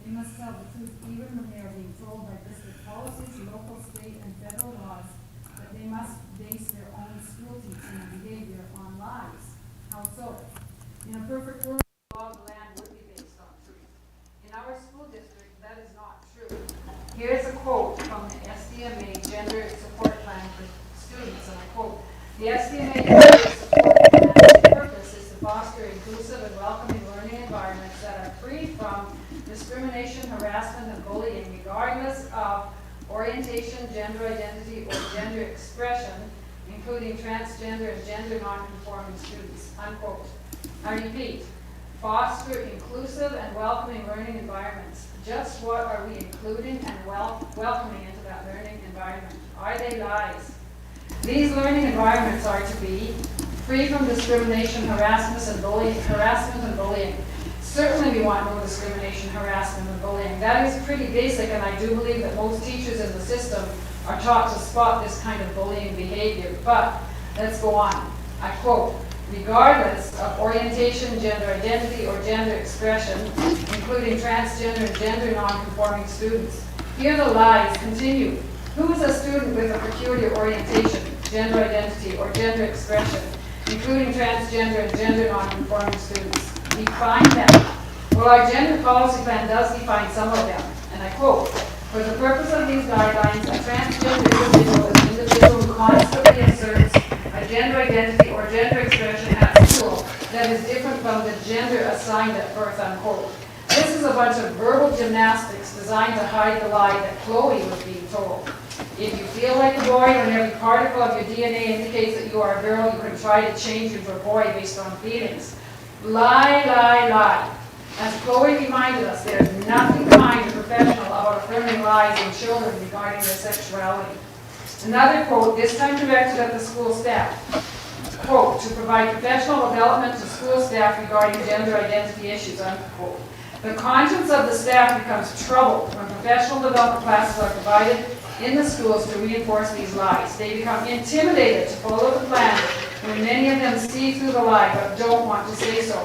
They must tell the truth even when they are being told by district policies, local, state, and federal laws that they must base their own school teaching and behavior on lies. How so? In a perfect world, the law of the land would be based on truth. In our school district, that is not true. Here's a quote from the SDMA Gender Support Plan for Students, and I quote, "The SDMA Gender Support Plan's purpose is to foster inclusive and welcoming learning environments that are free from discrimination, harassment, and bullying, regardless of orientation, gender identity, or gender expression, including transgender and gender nonconforming students," unquote. I repeat, foster inclusive and welcoming learning environments. Just what are we including and welcoming into that learning environment? Are they lies? These learning environments are to be free from discrimination, harassment, and bullying. Certainly we want no discrimination, harassment, and bullying. That is pretty basic, and I do believe that most teachers in the system are taught to spot this kind of bullying behavior. But let's go on. I quote, "Regardless of orientation, gender identity, or gender expression, including transgender and gender nonconforming students." Here the lies continue. Who is a student with a peculiar orientation, gender identity, or gender expression, including transgender and gender nonconforming students? Define them. Well, our gender policy plan does define some of them, and I quote, "For the purpose of these guidelines, a transgender individual is an individual who constantly asserts a gender identity or gender expression at school that is different from the gender assigned at birth," unquote. This is a bunch of verbal gymnastics designed to hide the lie that Chloe was being told. If you feel like a boy when every particle of your DNA indicates that you are a girl, you can try to change into a boy based on feelings. Lie, lie, lie. As Chloe reminded us, there's nothing kind or professional about affirming lies in children regarding their sexuality. Another quote, this time directed at the school staff. Quote, "To provide professional development to school staff regarding gender identity issues," unquote. The conscience of the staff becomes troubled when professional development classes are provided in the schools to reinforce these lies. They become intimidated to follow the plan when many of them see through the lie but don't want to say so.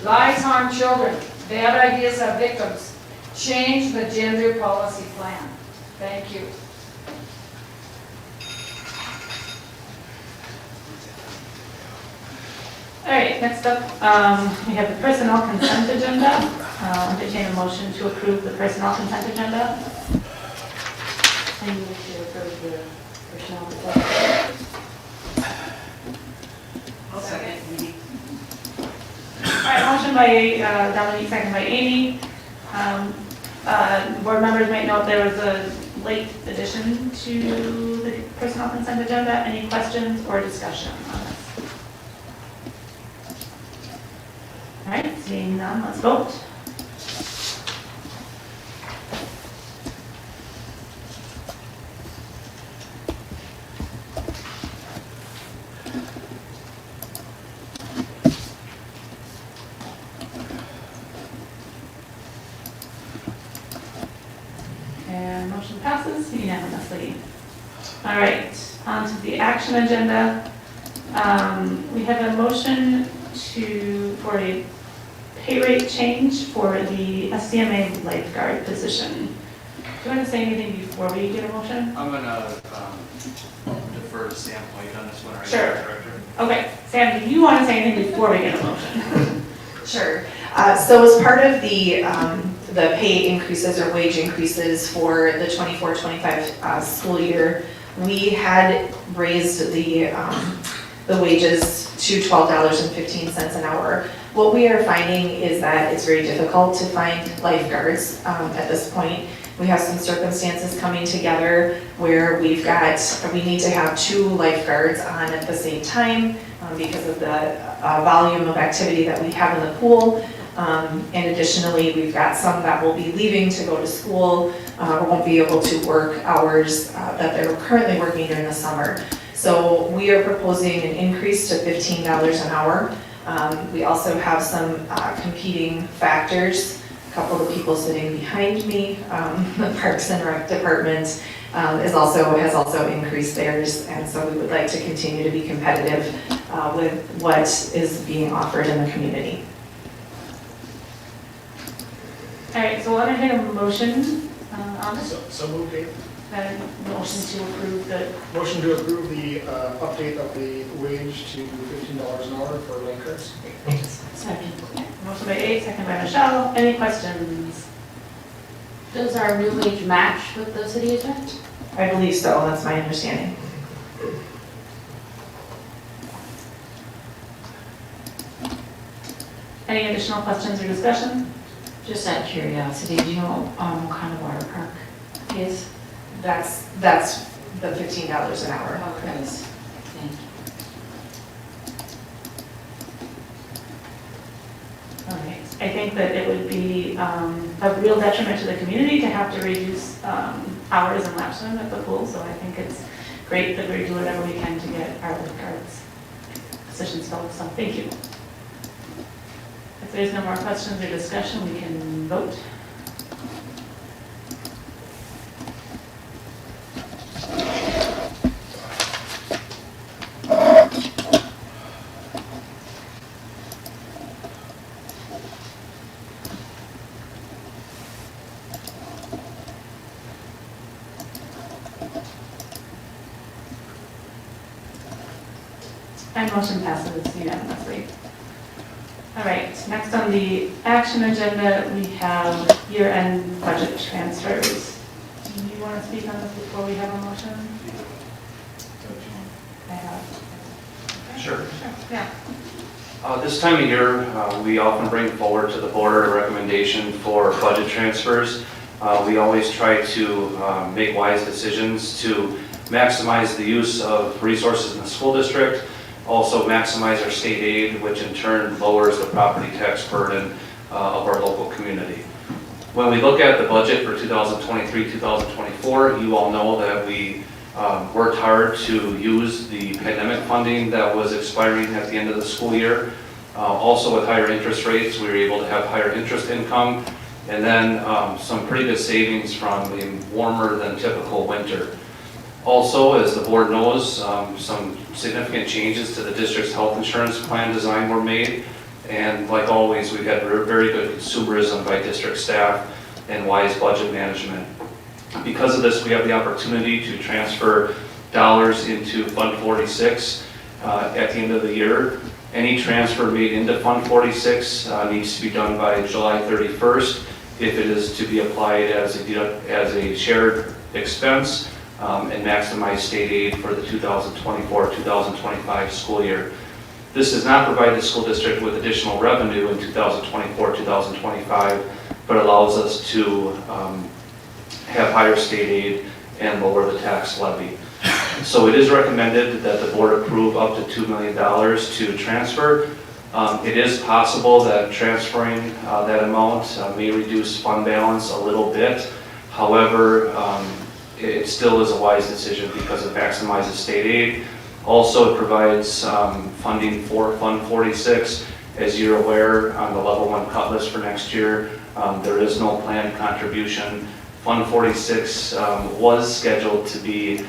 Lies harm children. Bad ideas have victims. Change the gender policy plan. Thank you. All right, next up, we have the personnel consent agenda. Entertain a motion to approve the personnel consent agenda. I move to approve the personnel consent. I'll second. All right, motion by Dominique, second by Amy. Board members might note there was a late addition to the personnel consent agenda. Any questions or discussion on this? All right, seeing none, let's vote. And motion passes unanimously. All right, on to the action agenda. We have a motion for a pay rate change for the SDMA lifeguard position. Do you want to say anything before we get a motion? I'm going to defer to Sam White on this one, our Sure. director. Okay, Sam, do you want to say anything before we get a motion? Sure. So as part of the pay increases or wage increases for the 24-25 school year, we had raised the wages to $12.15 an hour. What we are finding is that it's very difficult to find lifeguards at this point. We have some circumstances coming together where we need to have 2 lifeguards on at the same time because of the volume of activity that we have in the pool. And additionally, we've got some that will be leaving to go to school or won't be able to work hours that they're currently working during the summer. So we are proposing an increase to $15 an hour. We also have some competing factors. A couple of the people sitting behind me, the Parks and Rec Department has also increased theirs, and so we would like to continue to be competitive with what is being offered in the community. All right, so we'll entertain a motion on this. So moved, Dave. Motion to approve the, Motion to approve the update of the wage to $15 an hour for lifeguards. Second. motion by Abe, second by Michelle. Any questions? Does our new wage match with the city attorney? I believe so, that's my understanding. Any additional questions or discussion? Just out of curiosity, do you know what kind of water park is? That's the $15 an hour. Okay. Thank you. All right, I think that it would be a real detriment to the community to have to reduce hours and lap swim at the pool, so I think it's great that we do whatever we can to get our lifeguards positions filled, so thank you. If there's no more questions or discussion, we can vote. And motion passes unanimously. All right, next on the action agenda, we have year-end budget transfers. Do you want to speak on this before we have a motion? I have. Sure. Yeah. This time of year, we often bring forward to the board a recommendation for budget transfers. We always try to make wise decisions to maximize the use of resources in the school district, also maximize our state aid, which in turn lowers the property tax burden of our local community. When we look at the budget for 2023-2024, you all know that we worked hard to use the pandemic funding that was expiring at the end of the school year. Also with higher interest rates, we were able to have higher interest income, and then some pretty good savings from a warmer than typical winter. Also, as the board knows, some significant changes to the district's health insurance plan design were made. And like always, we've had very good consumerism by district staff and wise budget management. Because of this, we have the opportunity to transfer dollars into Fund 46 at the end of the year. Any transfer made into Fund 46 needs to be done by July 31st if it is to be applied as a shared expense and maximize state aid for the 2024-2025 school year. This does not provide the school district with additional revenue in 2024-2025, but allows us to have higher state aid and lower the tax levy. So it is recommended that the board approve up to $2 million to transfer. It is possible that transferring that amount may reduce fund balance a little bit. However, it still is a wise decision because it maximizes state aid. Also, it provides funding for Fund 46. As you're aware, on the level 1 cut list for next year, there is no planned contribution. Fund 46 was scheduled to be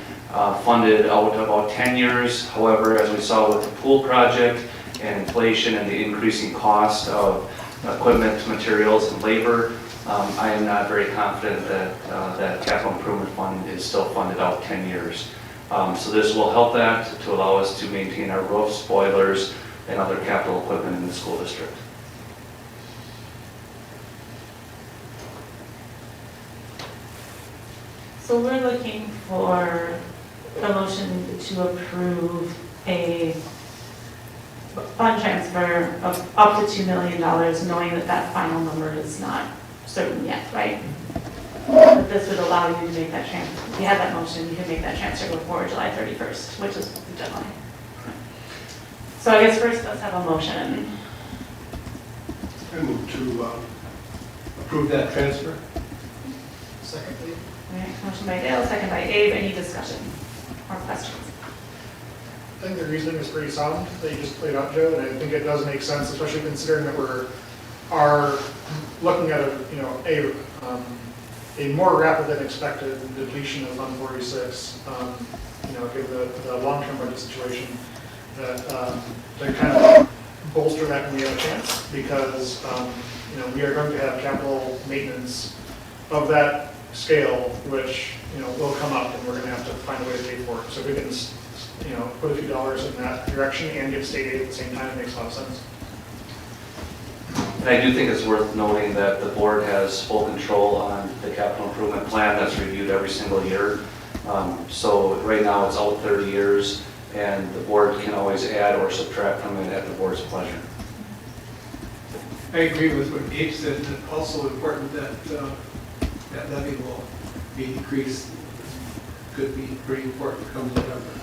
funded out about 10 years. However, as we saw with the pool project and inflation and the increasing cost of equipment, materials, and labor, I am not very confident that that capital improvement fund is still funded out 10 years. So this will help that to allow us to maintain our roofs, boilers, and other capital equipment in the school district. So we're looking for a motion to approve a fund transfer of up to $2 million, knowing that that final number is not certain yet, right? But this would allow you to make that transfer. If you had that motion, you could make that transfer before July 31st, which is the deadline. So I guess first let's have a motion. I move to approve that transfer. Second, please. All right, motion by Dale, second by Abe. Any discussion or questions? I think the reasoning is pretty sound that you just laid out, Joe, and I think it does make sense, especially considering that are looking at a more rapid than expected depletion of Fund 46. Given the long-term budget situation, that kind of bolster that when we have a chance, because, you know, we are going to have capital maintenance of that scale, which, you know, will come up, and we're gonna have to find a way to pay for it. So if we can, you know, put a few dollars in that direction and get state aid at the same time, it makes a lot of sense. And I do think it's worth noting that the board has full control on the capital improvement plan that's reviewed every single year. So right now it's out 30 years, and the board can always add or subtract from it at the board's pleasure. I agree with what Gabe said, and also important that that levy will be decreased. Could be pretty important come November.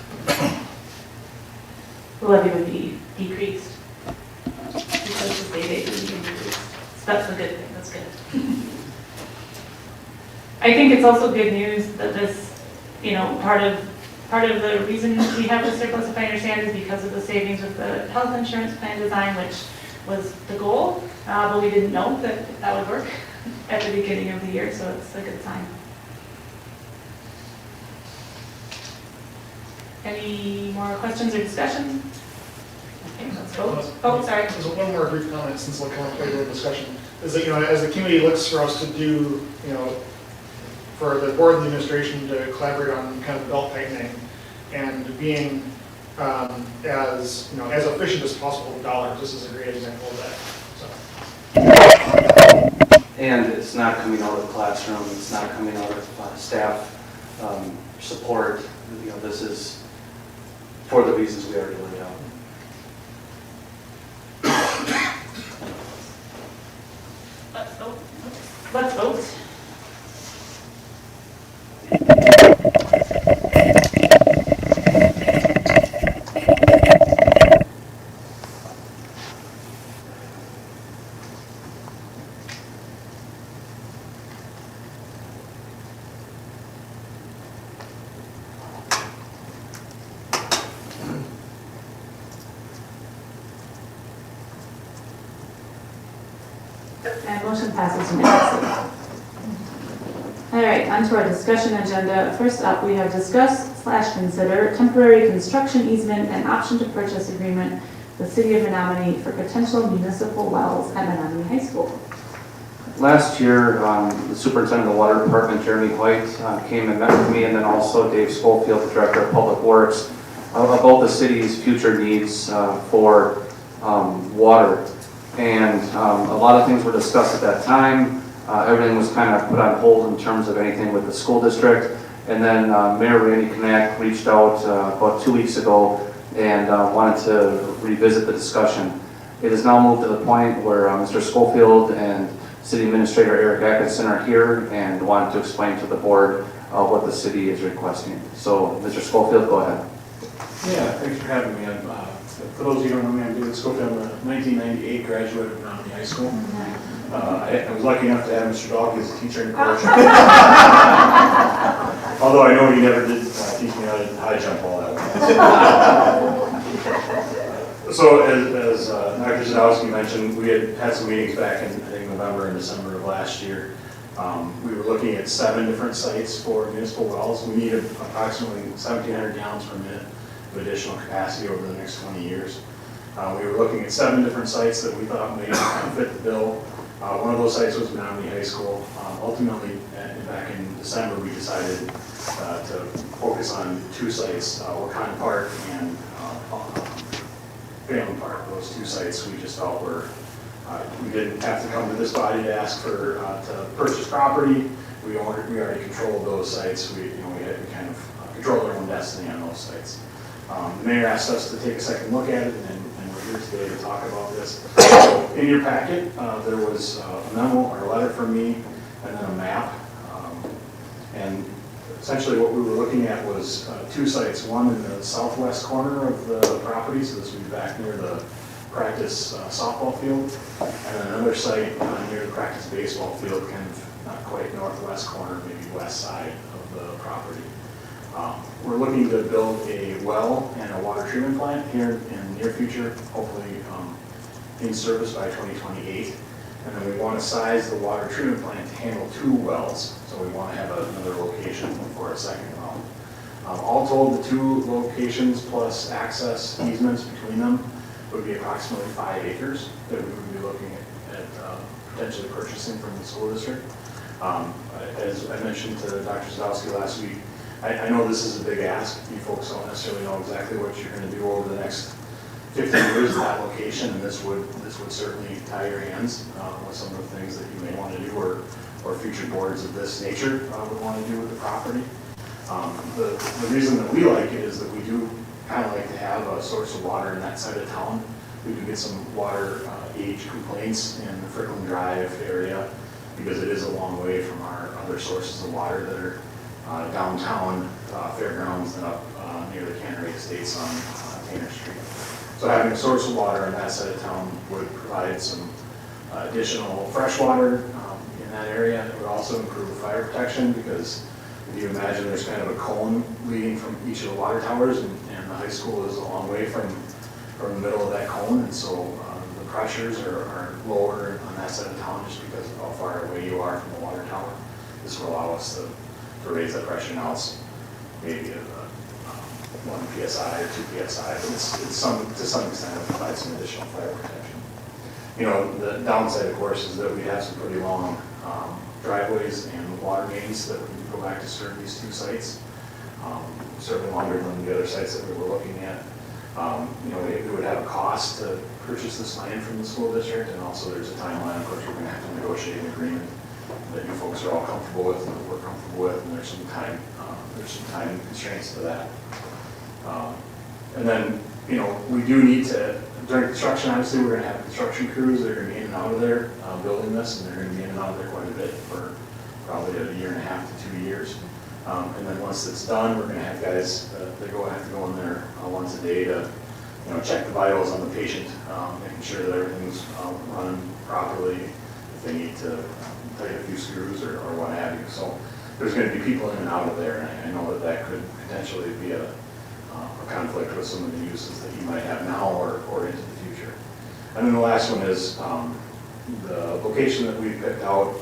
The levy would be decreased. Because the state aid would be increased. So that's a good thing, that's good. I think it's also good news that this, you know, part of the reason we have the surplus, if I understand, is because of the savings with the health insurance plan design, which was the goal, but we didn't know that that would work at the beginning of the year, so it's a good sign. Any more questions or discussion? Okay, let's vote. Oh, sorry. There's one more brief comment, since we'll come up later in the discussion, is that, you know, as the community looks for us to do, you know, for the board and the administration to collaborate on kind of belt tightening and being as, you know, as efficient as possible with dollars, this is a great example of that. So. And it's not coming out of the classroom, it's not coming out of staff support. You know, this is for the reasons we already laid out. Let's vote. And motion passes unanimously. All right, on to our discussion agenda. First up, we have discuss/consider temporary construction easement and option to purchase agreement with the City of Menomonie for potential municipal wells at Menomonie High School. Last year, the superintendent of the water department, Jeremy White, came and met with me, and then also Dave Schofield, the director of public works, about the city's future needs for water. And a lot of things were discussed at that time. Everything was kind of put on hold in terms of anything with the school district. And then Mayor Randy Knack reached out about 2 weeks ago and wanted to revisit the discussion. It has now moved to the point where Mr. Schofield and City Administrator Eric Atkinson are here and wanted to explain to the board what the city is requesting. So, Mr. Schofield, go ahead. Yeah, thanks for having me. For those of you who don't know me, I'm David Schofield. I'm a 1998 graduate of Menomonie High School. I was lucky enough to have Mr. Dahlke as a teacher in coach. Although I know he never did teach me how to jump all that way. So as Dr. Zadowski mentioned, we had some meetings back in, I think, November and December of last year. We were looking at 7 different sites for municipal wells. We needed approximately 1,700 gallons per minute of additional capacity over the next 20 years. We were looking at 7 different sites that we thought may fit the bill. One of those sites was Menomonie High School. Ultimately, back in December, we decided to focus on 2 sites, Wakanda Park and Family Park. Those 2 sites we just felt were, we didn't have to come to this body to ask for, to purchase property. We already controlled those sites. We kind of controlled our own destiny on those sites. The mayor asked us to take a second look at it, and we're here today to talk about this. So in your packet, there was a memo or a letter from me, and then a map. And essentially what we were looking at was 2 sites, one in the southwest corner of the property, so this would be back near the practice softball field, and then another site near the practice baseball field, kind of not quite northwest corner, maybe west side of the property. We're looking to build a well and a water treatment plant here in the near future, hopefully in service by 2028. And then we want to size the water treatment plant to handle 2 wells, so we want to have another location for a second well. All told, the 2 locations plus access easements between them would be approximately 5 acres that we would be looking at potentially purchasing from the school district. As I mentioned to Dr. Zadowski last week, I know this is a big ask. You folks don't necessarily know exactly what you're going to do over the next 15 years at that location, and this would certainly tie your hands with some of the things that you may want to do, or future boards of this nature would want to do with the property. The reason that we like it is that we do kind of like to have a source of water in that side of town. We do get some water age complaints in the Fricklin Drive area because it is a long way from our other sources of water that are downtown, fairgrounds, and up near the Cannery Estates on Tanner Street. So having a source of water in that side of town would provide some additional fresh water in that area. It would also improve fire protection because if you imagine there's kind of a cone leading from each of the water towers, and the high school is a long way from the middle of that cone, and so the pressures are lower on that side of town just because of how far away you are from the water tower. This will allow us to raise that pressure. Now it's maybe 1 psi or 2 psi, but to some extent it provides some additional fire protection. You know, the downside, of course, is that we have some pretty long driveways and water mains that we can go back to serve these 2 sites. Certainly longer than the other sites that we were looking at. You know, it would have a cost to purchase this land from the school district, and also there's a timeline. Of course, we're going to have to negotiate an agreement that you folks are all comfortable with and that we're comfortable with, and there's some time constraints to that. And then, you know, we do need to, during construction, obviously, we're going to have construction crews that are going to be in and out of there building this, and they're going to be in and out of there quite a bit for probably 1.5 years to 2 years. And then once it's done, we're going to have guys that have to go in there once a day to, you know, check the vitals on the patient, making sure that everything's running properly, if they need to tighten a few screws or what have you. So there's going to be people in and out of there, and I know that could potentially be a conflict with some of the uses that you might have now or into the future. And then the last one is the location that we picked out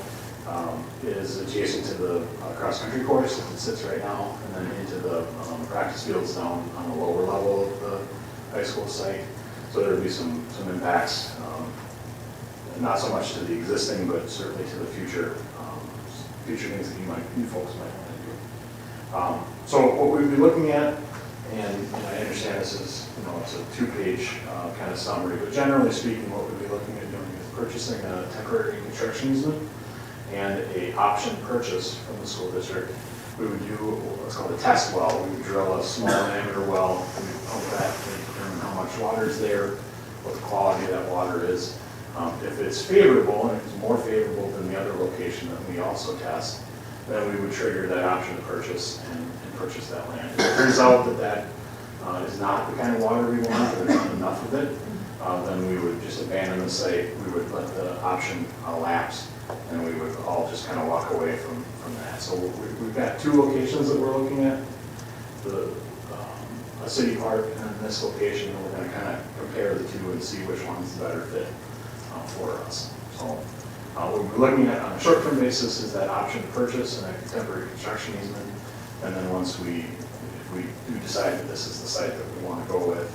is adjacent to the cross-country course as it sits right now, and then into the practice fields down on the lower level of the high school site. So there will be some impacts, not so much to the existing, but certainly to the future things that you folks might want to do. So what we'd be looking at, and I understand this is, you know, it's a 2-page kind of summary, but generally speaking, what we'd be looking at doing is purchasing a temporary construction easement and a option purchase from the school district. We would do what's called a test well. We would drill a small diameter well, and we'd pump that to determine how much water is there, what the quality of that water is. If it's favorable, and if it's more favorable than the other location that we also test, then we would trigger that option to purchase and purchase that land. If it turns out that is not the kind of water we want, or there's not enough of it, then we would just abandon the site. We would let the option lapse, and we would all just kind of walk away from that. So we've got 2 locations that we're looking at, a city park and this location, and we're going to kind of compare the 2 and see which one's the better fit for us. So what we're looking at on a short-term basis is that option to purchase and a temporary construction easement, and then if we do decide that this is the site that we want to go with,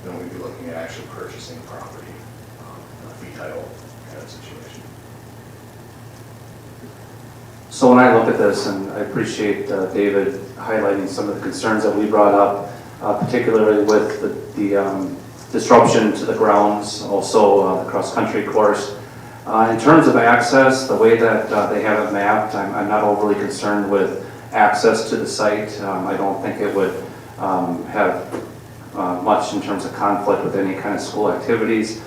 then we'd be looking at actually purchasing the property in a fee title kind of situation. So when I look at this, and I appreciate David highlighting some of the concerns that we brought up, particularly with the disruption to the grounds, also the cross-country course. In terms of access, the way that they have it mapped, I'm not overly concerned with access to the site. I don't think it would have much in terms of conflict with any kind of school activities.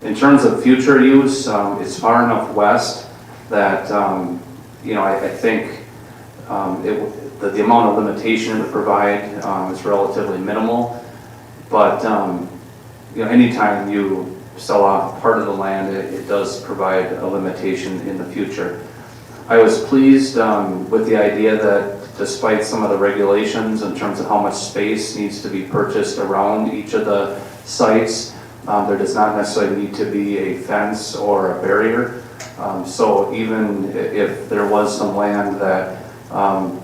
In terms of future use, it's far enough west that you know, I think the amount of limitation it would provide is relatively minimal. But you know, anytime you sell off part of the land, it does provide a limitation in the future. I was pleased with the idea that despite some of the regulations in terms of how much space needs to be purchased around each of the sites, there does not necessarily need to be a fence or a barrier. So even if there was some land that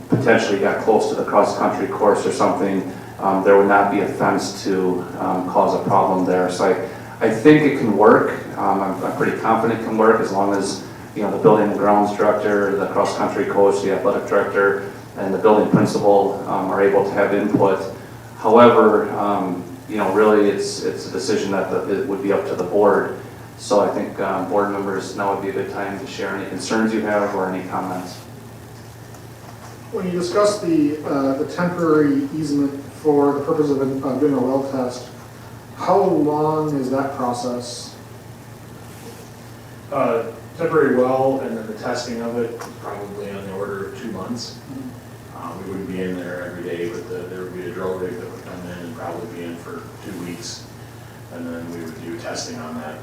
potentially got close to the cross-country course or something, there would not be a fence to cause a problem there. So I think it can work. I'm pretty confident it can work as long as, the building and grounds director, the cross-country coach, the athletic director, and the building principal are able to have input. However, really it's a decision that it would be up to the board. So I think board members, now would be a good time to share any concerns you have or any comments. When you discuss the temporary easement for the purpose of doing a well test, how long is that process? Temporary well and then the testing of it is probably on the order of 2 months. We wouldn't be in there every day, but there would be a drill rig that would come in and probably be in for 2 weeks. And then we would do testing on that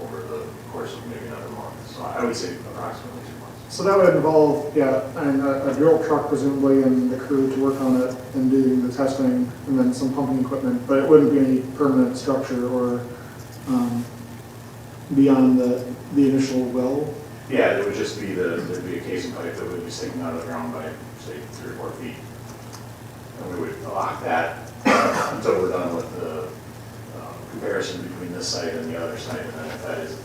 over the course of maybe another month. So I would say approximately 2 months. So that would involve, and a drill truck presumably and the crew to work on it and doing the testing and then some pumping equipment, but it wouldn't be any permanent structure or beyond the initial well? Yeah, there would just be there'd be a casing pipe that would be sticking out of the ground by, say, 3 or 4 feet. And we would lock that until we're done with the comparison between this site and the other site. And then if that is,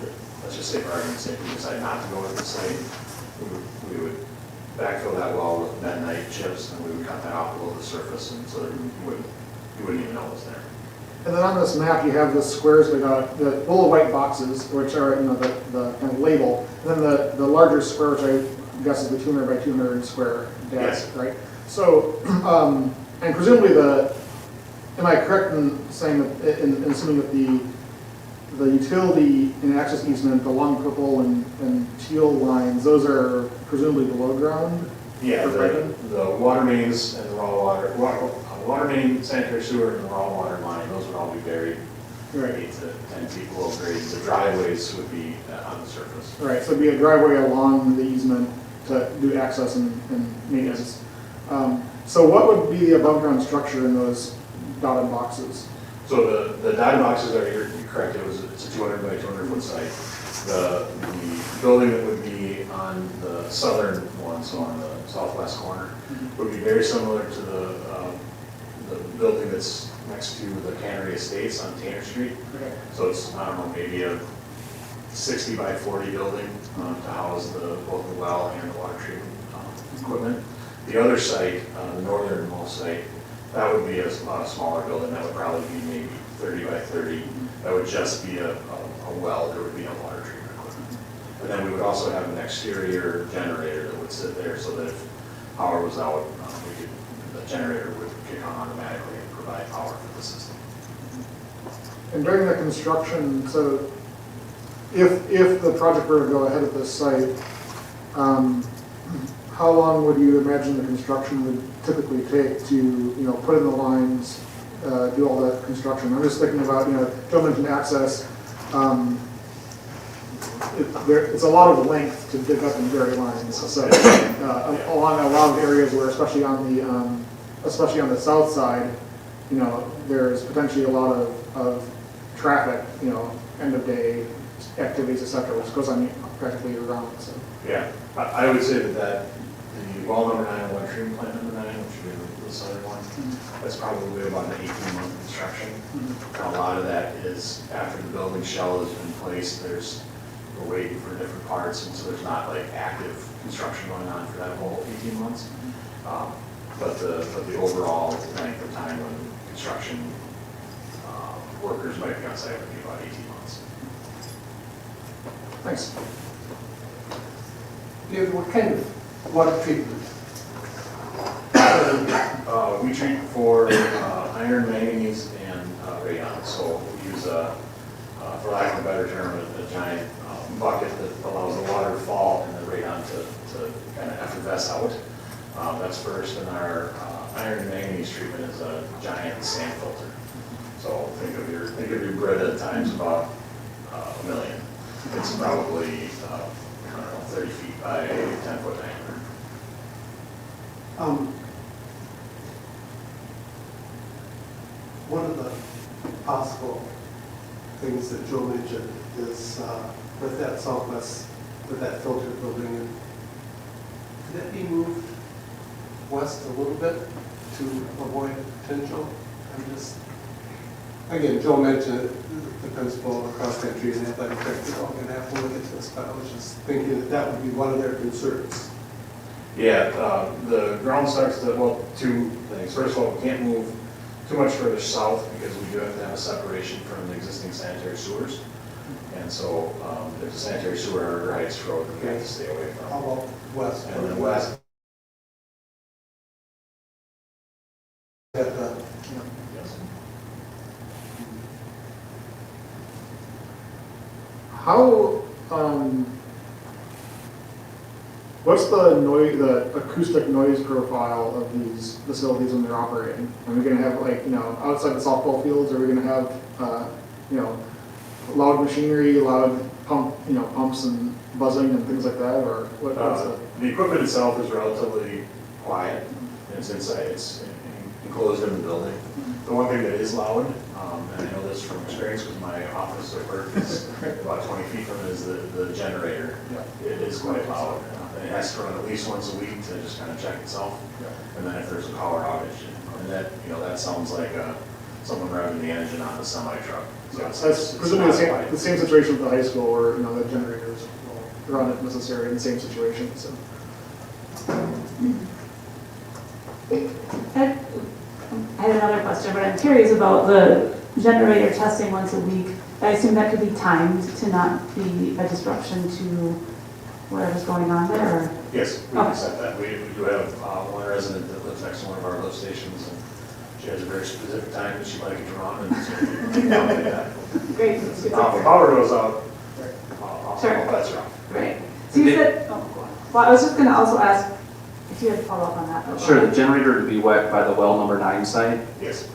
let's just say for argument's sake, we decide not to go with the site, we would backfill that well with bentonite chips and we would cut that off below the surface, and so that you wouldn't even know it was there. And then on this map, you have the squares that got the little white boxes, which are the kind of label, and then the larger square, which I guess is the 200 by 200 square dash, Yes. right? So, and presumably am I correct in saying that, in assuming that the utility and access easement, the long purple and teal lines, those are presumably below ground? Yeah, the water mains and the water main, sanitary sewer, and the raw water line, those would all be buried Right. 8 to 10 feet below grade. The driveways would be on the surface. Right, so it'd be a driveway along the easement to do access and maintenance. So what would be the above ground structure in those dotted boxes? So the dotted boxes are, you're correct, it's a 200 by 200 foot site. The building that would be on the southern one, so on the southwest corner, would be very similar to the building that's next to the Cannery Estates on Tanner Street. Okay. So it's, I don't know, maybe a 60 by 40 building to house both the well and the water treatment equipment. The other site, the northernmost site, that would be a smaller building. That would probably be maybe 30 by 30. That would just be a well. There would be no water treatment equipment. And then we would also have an exterior generator that would sit there so that if power was out, the generator would kick on automatically and provide power for the system. And during the construction, so if the project were to go ahead at this site, how long would you imagine the construction would typically take to, put in the lines, do all that construction? I'm just thinking about, Joe mentioned access. It's a lot of length to dig up and bury lines. So along a lot of areas where, especially on the south side, there's potentially a lot of traffic, end of day activities, et cetera, which goes on practically year round. So. Yeah, I would say that the well number 9 and water treatment plant number 9, which would be the southern one, that's probably about an 18-month construction. And a lot of that is after the building shell has been placed, we're waiting for different parts, and so there's not like active construction going on for that whole 18 months. But the overall length of time when construction workers might be on site would be about 18 months. Thanks. David, what kind of water treatment? We treat for iron, manganese, and radon. So we use, for lack of a better term, a giant bucket that allows the water to fall and the radon to kind of effervesce out. That's first, and our iron and manganese treatment is a giant sand filter. So think of your Brita times about 1 million. It's probably 30 feet by 10 foot diameter. One of the possible things that Joe mentioned is with that southwest, with that filter building, could that be moved west a little bit to avoid potential? again, Joe mentioned the principal of cross country and athletic director all going to have to look into this, but I was just thinking that that would be one of their concerns. Yeah, the ground starts to, well, two things. First of all, we can't move too much further south because we do have to have a separation from the existing sanitary sewers. And so there's a sanitary sewer on River Heights Road that we have to stay away How from. about west? And then west, At the, yes. How, what's the noise, the acoustic noise profile of these facilities when they're operating? Are we gonna have like, outside the softball fields, are we gonna have, loud machinery, loud pumps and buzzing and things like that, or what's the? The equipment itself is relatively quiet. It's inside, it's enclosed in the building. The one thing that is loud, and I know this from experience because my office at work is about 20 feet from it, is the generator. Yeah. It is quite loud. And it has to run at least once a week to just kind of check itself. And then if there's a power outage, and that, that sounds like someone revving the engine on a semi truck. So That's presumably the same situation with the high school where, the generators will run if necessary in the same situation, so. I had another question, but I'm curious about the generator testing once a week. I assume that could be timed to not be a disruption to whatever's going on there, or? Yes, we Okay. can set that. We do have one resident that lives next to one of our lift stations, and she has a very specific time that she'd like it to run, and so we can accommodate that. Great. If the power goes out, Sure. all bets are off. Right. So you said, oh, go on. Well, I was just gonna also ask if you had to follow up on that. but go Sure, the ahead. generator to be wet by the well number 9 site. Yes.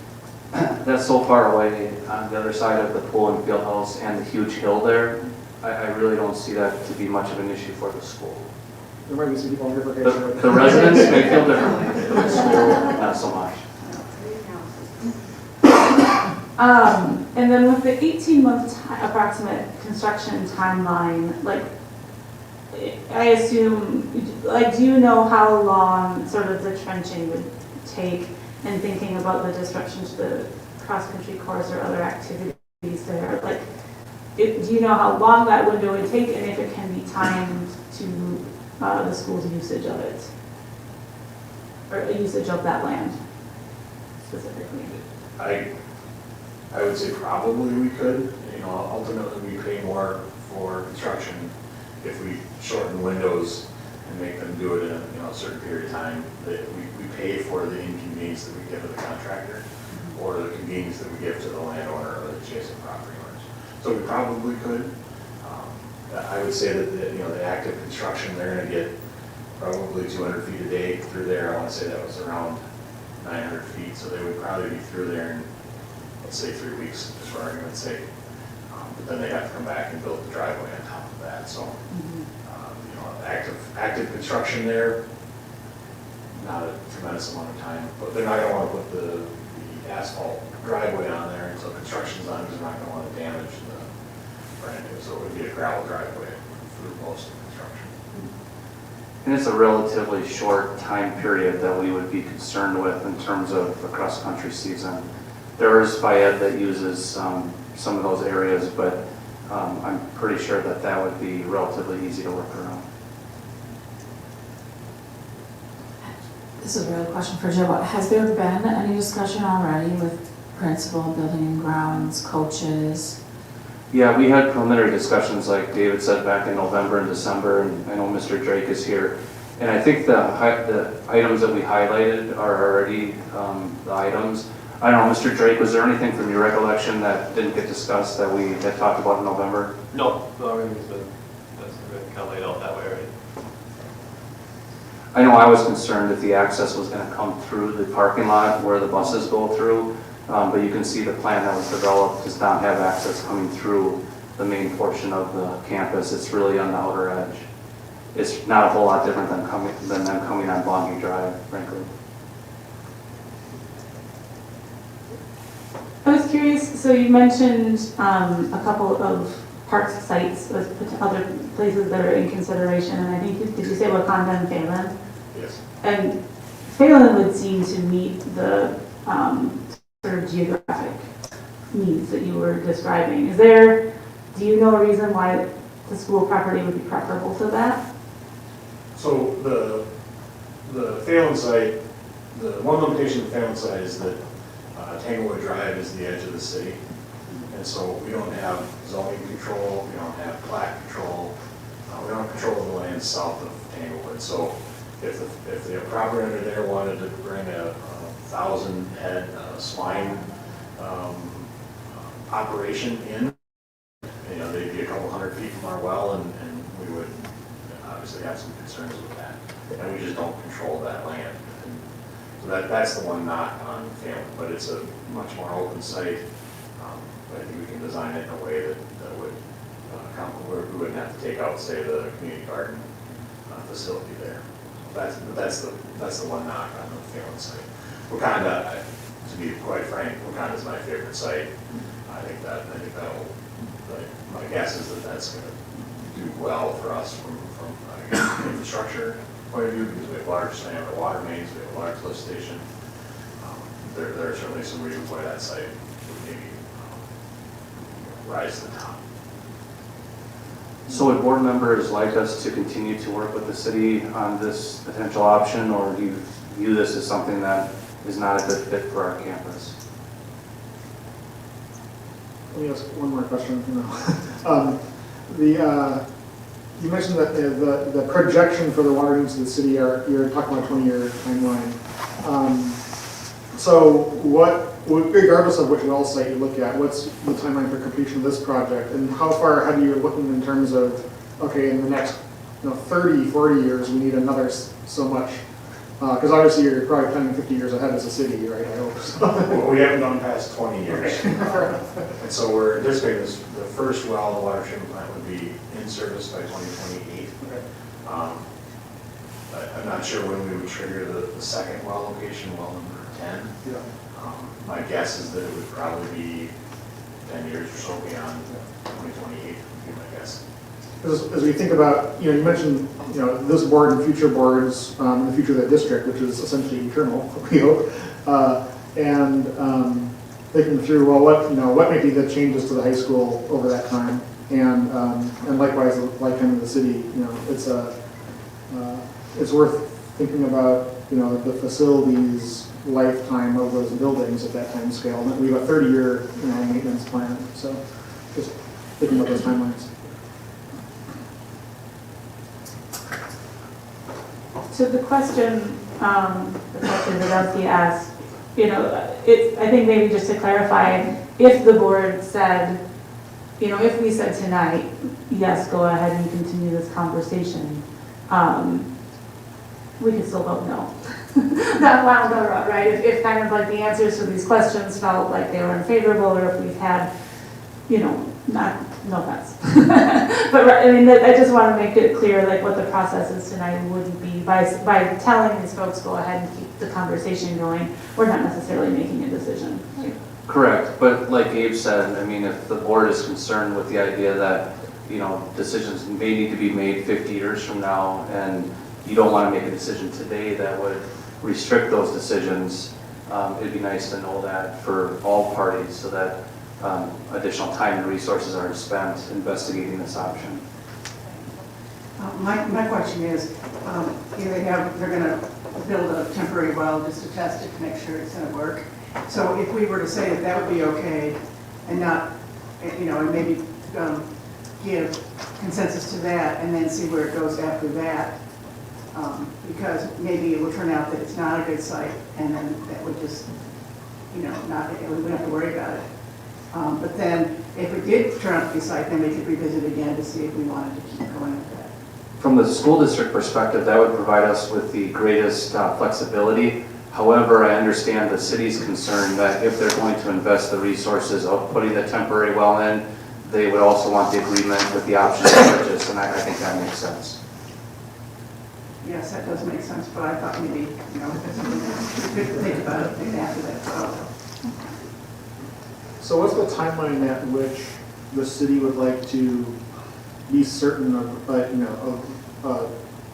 That's so far away on the other side of the pool and field house and the huge hill there. I really don't see that to be much of an issue for the school. There might be some people on here. The residents may feel differently, but the school, not so much. And then with the 18-month approximate construction timeline, I assume, do you know how long sort of the trenching would take in thinking about the disruption to the cross-country course or other activities there? Do you know how long that window would take and if it can be timed to the school's usage of it? Or usage of that land specifically? I would say probably we could. Ultimately we pay more for construction if we shorten windows and make them do it in a certain period of time. That we pay for the inconvenience that we give to the contractor or the convenience that we give to the landowner or the adjacent property owners. So we probably could. I would say that the active construction, they're going to get probably 200 feet a day through there. I want to say that was around 900 feet, so they would probably be through there in, let's say, 3 weeks, just for argument's sake. But then they have to come back and build the driveway on top of that. So, active construction there, not a tremendous amount of time. But they're not going to want to put the asphalt driveway on there until construction's on, because they're not going to want to damage the brand new. So it would be a gravel driveway through most of the construction. And it's a relatively short time period that we would be concerned with in terms of the cross-country season. There is FIAD that uses some of those areas, but I'm pretty sure that would be relatively easy to work around. This is a real question for Joe, but has there been any discussion already with principal, building and grounds, coaches? Yeah, we had preliminary discussions, like David said, back in November and December, and I know Mr. Drake is here. And I think the items that we highlighted are already the items. I don't know, Mr. Drake, was there anything from your recollection that didn't get discussed that we had talked about in November? No, everything's been kind of laid out that way, right? I know I was concerned if the access was going to come through the parking lot where the buses go through, but you can see the plan that was developed does not have access coming through the main portion of the campus. It's really on the outer edge. It's not a whole lot different than them coming on Longview Drive, frankly. I was curious, so you mentioned a couple of park sites as other places that are in consideration, and I think, did you say Wakanda and Phelan? Yes. And Phelan would seem to meet the sort of geographic needs that you were describing. Do you know a reason why the school property would be preferable to that? So the Phelan site, the one limitation of the Phelan site is that Tanglewood Drive is the edge of the city. And so we don't have zoning control, we don't have plat control, we don't control the land south of Tanglewood. So if the property owner there wanted to bring a 1,000 head swine operation in, you know, they'd be a couple hundred feet from our well, and we would obviously have some concerns with that. And we just don't control that land. And so that's the one knock on Phelan, but it's a much more open site. I think we can design it in a way that would where we wouldn't have to take out, say, the community garden facility there. That's the one knock on the Phelan site. Wakanda, to be quite frank, Wakanda is my favorite site. I think that'll, my guess is that that's going to do well for us from an infrastructure point of view, because we have large diameter water mains, we have a large lift station. There are certainly some reasons why that site would maybe rise to the top. So would board members like us to continue to work with the city on this potential option, or do you view this as something that is not a good fit for our campus? Let me ask one more question. You mentioned that the projection for the water needs of the city you're talking about a 20-year timeline. So regardless of which well site you look at, what's the timeline for completion of this project, and how far ahead are you looking in terms of, okay, in the next 30, 40 years we need another so much? Because obviously you're probably planning 50 years ahead as a city, right? I hope so. Well, we haven't gone past 20 years. Okay. And so we're anticipating the first well, the water treatment plant, would be in service by 2028. Okay. I'm not sure when we would trigger the second well location, well number 10. Yeah. My guess is that it would probably be 10 years or so beyond 2028, would be my guess. As we think about, you mentioned, this board and future boards in the future of the district, which is essentially eternal, we hope, and thinking through, well, what may be the changes to the high school over that time, and likewise, the lifetime of the city. It's worth thinking about, the facilities lifetime of those buildings at that time scale. And we have a 30-year, maintenance plan. So just thinking about those timelines. So the question that Elsie asked, I think maybe just to clarify, if the board said, if we said tonight, yes, go ahead and continue this conversation, we could still vote no. That wound up, right? If kind of like the answers to these questions felt like they were unfavorable, or if we've had, no offense. But I just want to make it clear, like, what the process is tonight wouldn't be by telling these folks go ahead and keep the conversation going. We're not necessarily making a decision. Right? Correct, but like Gabe said, if the board is concerned with the idea that, decisions may need to be made 50 years from now, and you don't want to make a decision today that would restrict those decisions, it'd be nice to know that for all parties, so that additional time and resources are spent investigating this option. My question is, they're going to build a temporary well just to test it to make sure it's going to work. So if we were to say that would be okay, and not, and maybe give consensus to that, and then see where it goes after that, because maybe it will turn out that it's not a good site, and then that would just, we wouldn't have to worry about it. But then, if it did turn out to be a site, then we could revisit again to see if we wanted to keep going with that. From the school district perspective, that would provide us with the greatest flexibility. However, I understand the city's concern that if they're going to invest the resources of putting the temporary well in, they would also want the agreement with the option to purchase, and I think that makes sense. Yes, that does make sense, but I thought maybe, that's something that we could think about it after that. So what's the timeline at which the city would like to be certain of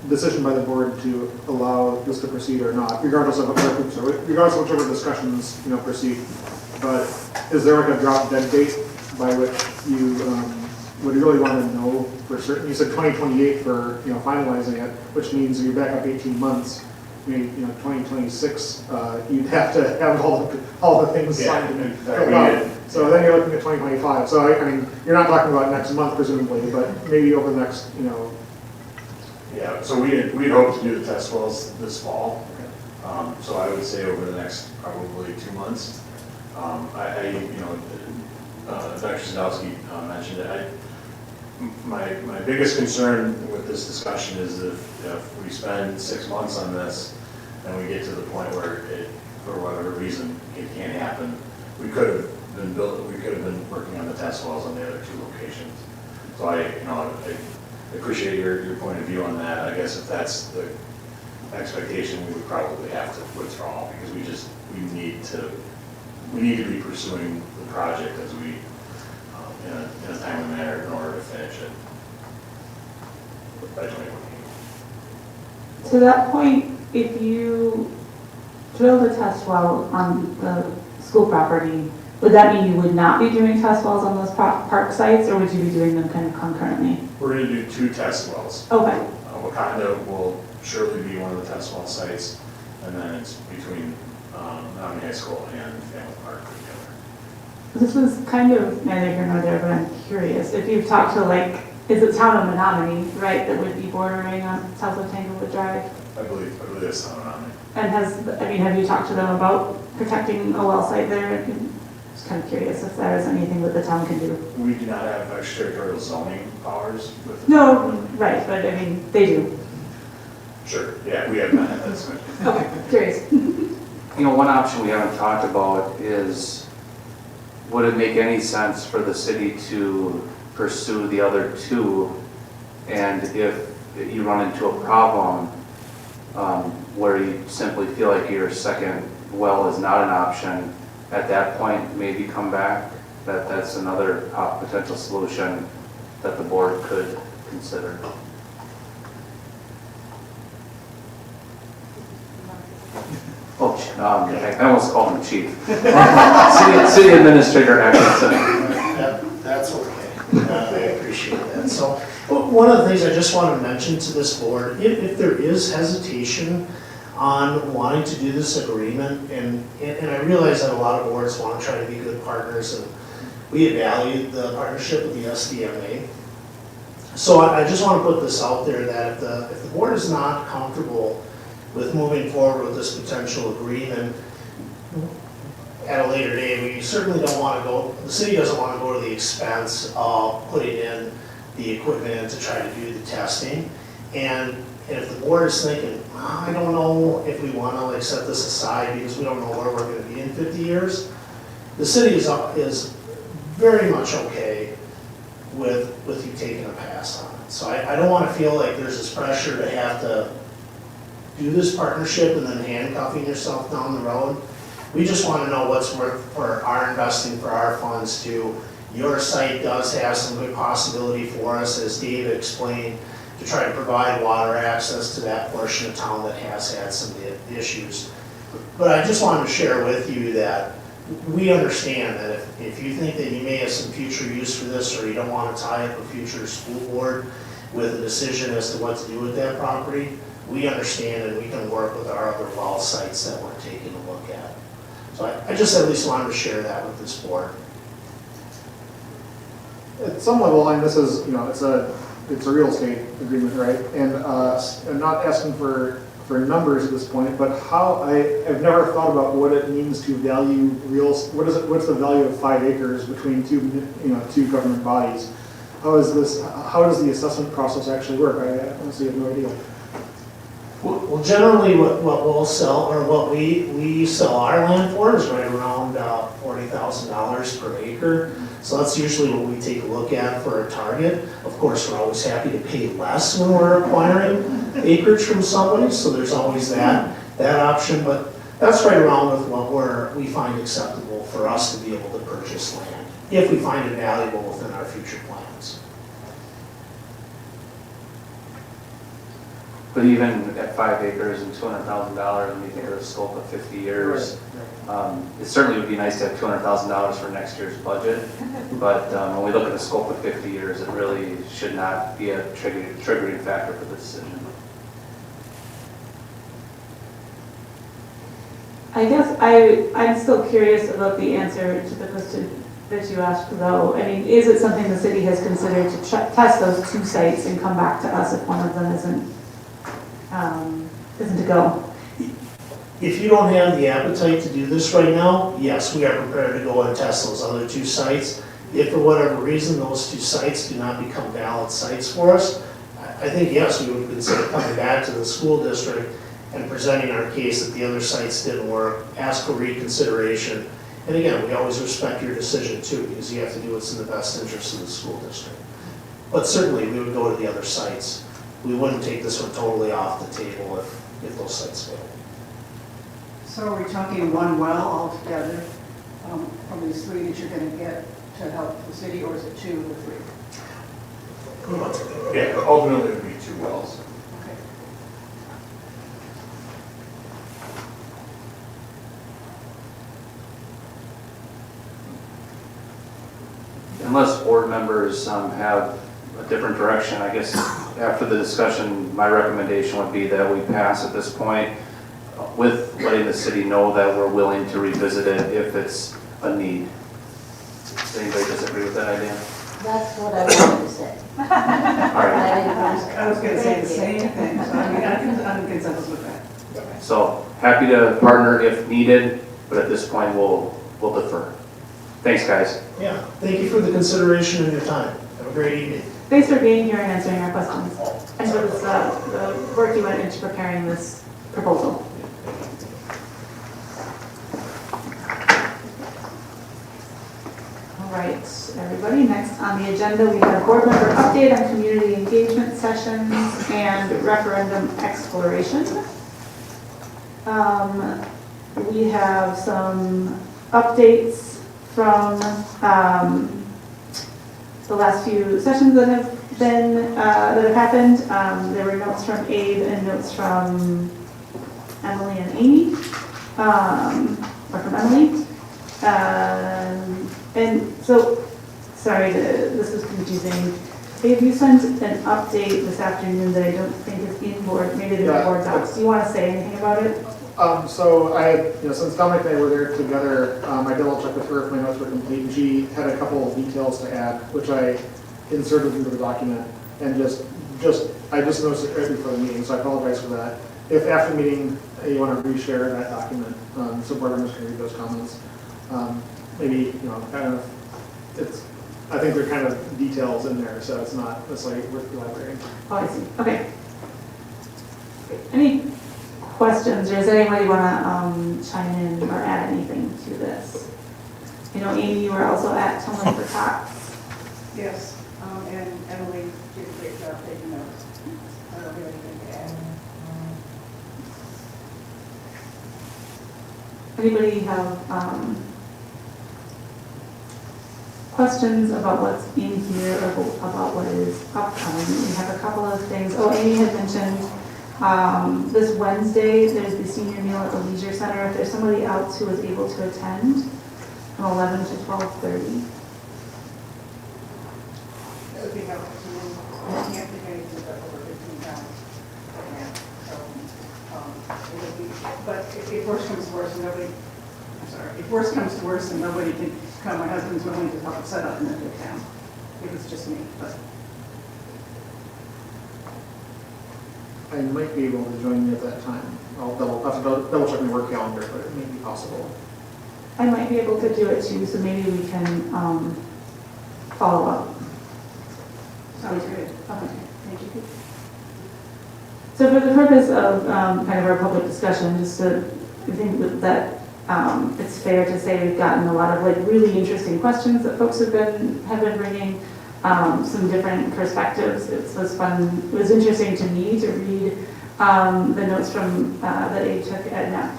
decision by the board to allow this to proceed or not, regardless of whichever discussions, proceed. But is there like a drop dead date by which you would really want to know for certain? You said 2028 for, finalizing it, which means you're back up 18 months. Maybe, 2026, you'd have to have all the things signed and filled out. So then you're looking at 2025. So I mean, you're not talking about next month presumably, but maybe over the next, Yeah, so we'd hoped to do the test wells this fall. So I would say over the next probably 2 months. Dr. Sadowski mentioned it. My biggest concern with this discussion is if we spend 6 months on this and we get to the point where it, for whatever reason, it can't happen, we could have been working on the test wells on the other 2 locations. So I appreciate your point of view on that. I guess if that's the expectation, we would probably have to withdraw because we need to be pursuing the project as we in a timely manner in order to finish it by 2014. To that point, if you drill the test well on the school property, would that mean you would not be doing test wells on those park sites, or would you be doing them kind of concurrently? We're going to do 2 test wells. Okay. Wakanda will surely be one of the test well sites, and then it's between Menomonie High School and Family Park together. This was kind of neither here nor there, but I'm curious. If you've talked to is it town of Menomonie, right, that would be bordering on south of Tanglewood Drive? I believe it's town of Menomonie. And have you talked to them about protecting a well site there? Just kind of curious if there is anything that the town can do. We do not have extraterritorial zoning powers with the No, right, but I mean, they do. Sure, yeah, we have not had that discussion. Okay, curious. One option we haven't talked about is, would it make any sense for the city to pursue the other 2? And if you run into a problem where you simply feel like your second well is not an option, at that point, maybe come back? That's another potential solution that the board could consider. Oh, I almost called him chief. City Administrator Atkinson. That's okay. I appreciate that. So, one of the things I just want to mention to this board, if there is hesitation on wanting to do this agreement, and I realize that a lot of boards want to try to be good partners, and we value the partnership with the SDMA. So I just want to put this out there that if the board is not comfortable with moving forward with this potential agreement at a later date, we certainly don't want to go, the city doesn't want to go to the expense of putting in the equipment to try to do the testing. And if the board is thinking, I don't know if we want to set this aside because we don't know where we're going to be in 50 years, the city is very much okay with you taking a pass on it. So I don't want to feel like there's this pressure to have to do this partnership and then handcuffing yourself down the road. We just want to know what's worth for our investing, for our funds too. Your site does have some good possibility for us, as Dave explained, to try to provide water access to that portion of town that has had some issues. But I just wanted to share with you that we understand that if you think that you may have some future use for this, or you don't want to tie up a future school board with a decision as to what to do with that property, we understand and we can work with our other well sites that we're taking a look at. So I just at least wanted to share that with this board. at some level, and this is, it's a real estate agreement, right? And I'm not asking for numbers at this point, but I've never thought about what it means to value what's the value of 5 acres between two government bodies? How does the assessment process actually work? I honestly have no idea. Well, generally, what we'll sell, or what we sell our land for, is right around $40,000 per acre. So that's usually what we take a look at for a target. Of course, we're always happy to pay less when we're acquiring acreage from somebody, so there's always that option. But that's right around with what we find acceptable for us to be able to purchase land, if we find it valuable within our future plans. But even at 5 acres and $200,000, when you think of the scope of 50 years, it certainly would be nice to have $200,000 for next year's budget. But when we look at the scope of 50 years, it really should not be a triggering factor for the decision. I guess I'm still curious about the answer to the question that you asked, though. I mean, is it something the city has considered to test those 2 sites and come back to us if one of them isn't to go? If you don't have the appetite to do this right now, yes, we are prepared to go and test those other 2 sites. If for whatever reason those 2 sites do not become valid sites for us, I think, yes, we would consider coming back to the school district and presenting our case that the other sites didn't work, ask for reconsideration. And again, we always respect your decision too, because you have to do what's in the best interest of the school district. But certainly, we would go to the other sites. We wouldn't take this one totally off the table if those sites fail. So are we talking 1 well altogether from these 3 that you're going to get to help the city, or is it 2 or 3? Yeah, ultimately it would be 2 wells. Okay. Unless board members have a different direction, I guess after the discussion, my recommendation would be that we pass at this point with letting the city know that we're willing to revisit it if it's a need. Does anybody disagree with that idea? That's what I wanted to say. All right. I was going to say the same thing, so I mean, I'm in consensus with that. So happy to partner if needed, but at this point, we'll defer. Thanks, guys. Yeah, thank you for the consideration and your time. Have a great evening. Thanks for being here and answering our questions, and for this, the work you went into preparing this proposal. All right, everybody, next on the agenda, we have board member update on community engagement sessions and referendum exploration. We have some updates from the last few sessions that have been that have happened. There were notes from Abe and notes from Emily and Amy, or from Emily. And so, sorry, this is confusing. Abe, you sent an update this afternoon that I don't think is in board, maybe there's board docs. Do you want to say anything about it? So I had, since Dominic and I were there together, I double checked with her if my notes were complete, and she had a couple of details to add, which I inserted into the document, and I just noticed it right before the meeting, so I apologize for that. If after the meeting you want to reshare that document, so board members can read those comments, maybe, kind of, I think they're kind of details in there, so it's not necessarily worth elaborating. Oh, I see. Okay. Any questions, or does anybody want to chime in or add anything to this? Amy, you were also at Tumbling for Tots. Yes, and Emily did a great job taking notes. I don't have anything to add. Anybody have questions about what's in here or about what is upcoming? We have a couple of things. Oh, Amy had mentioned this Wednesday, there's the senior meal at the Leisure Center. If there's somebody else who is able to attend from 11 to 12:30. That would be helpful to me. I can't think of anything but over 15 pounds. But if worse comes to worse and nobody can come, my husband's willing to help set up in the town. It was just me, but. I might be able to join you at that time. I'll double check my work calendar, but it may be possible. I might be able to do it too, so maybe we can follow up. Sounds good. Okay, thank you. So for the purpose of kind of our public discussion, just to, I think that it's fair to say we've gotten a lot of really interesting questions that folks have been bringing, some different perspectives. It was fun. It was interesting to me to read the notes from that Abe took at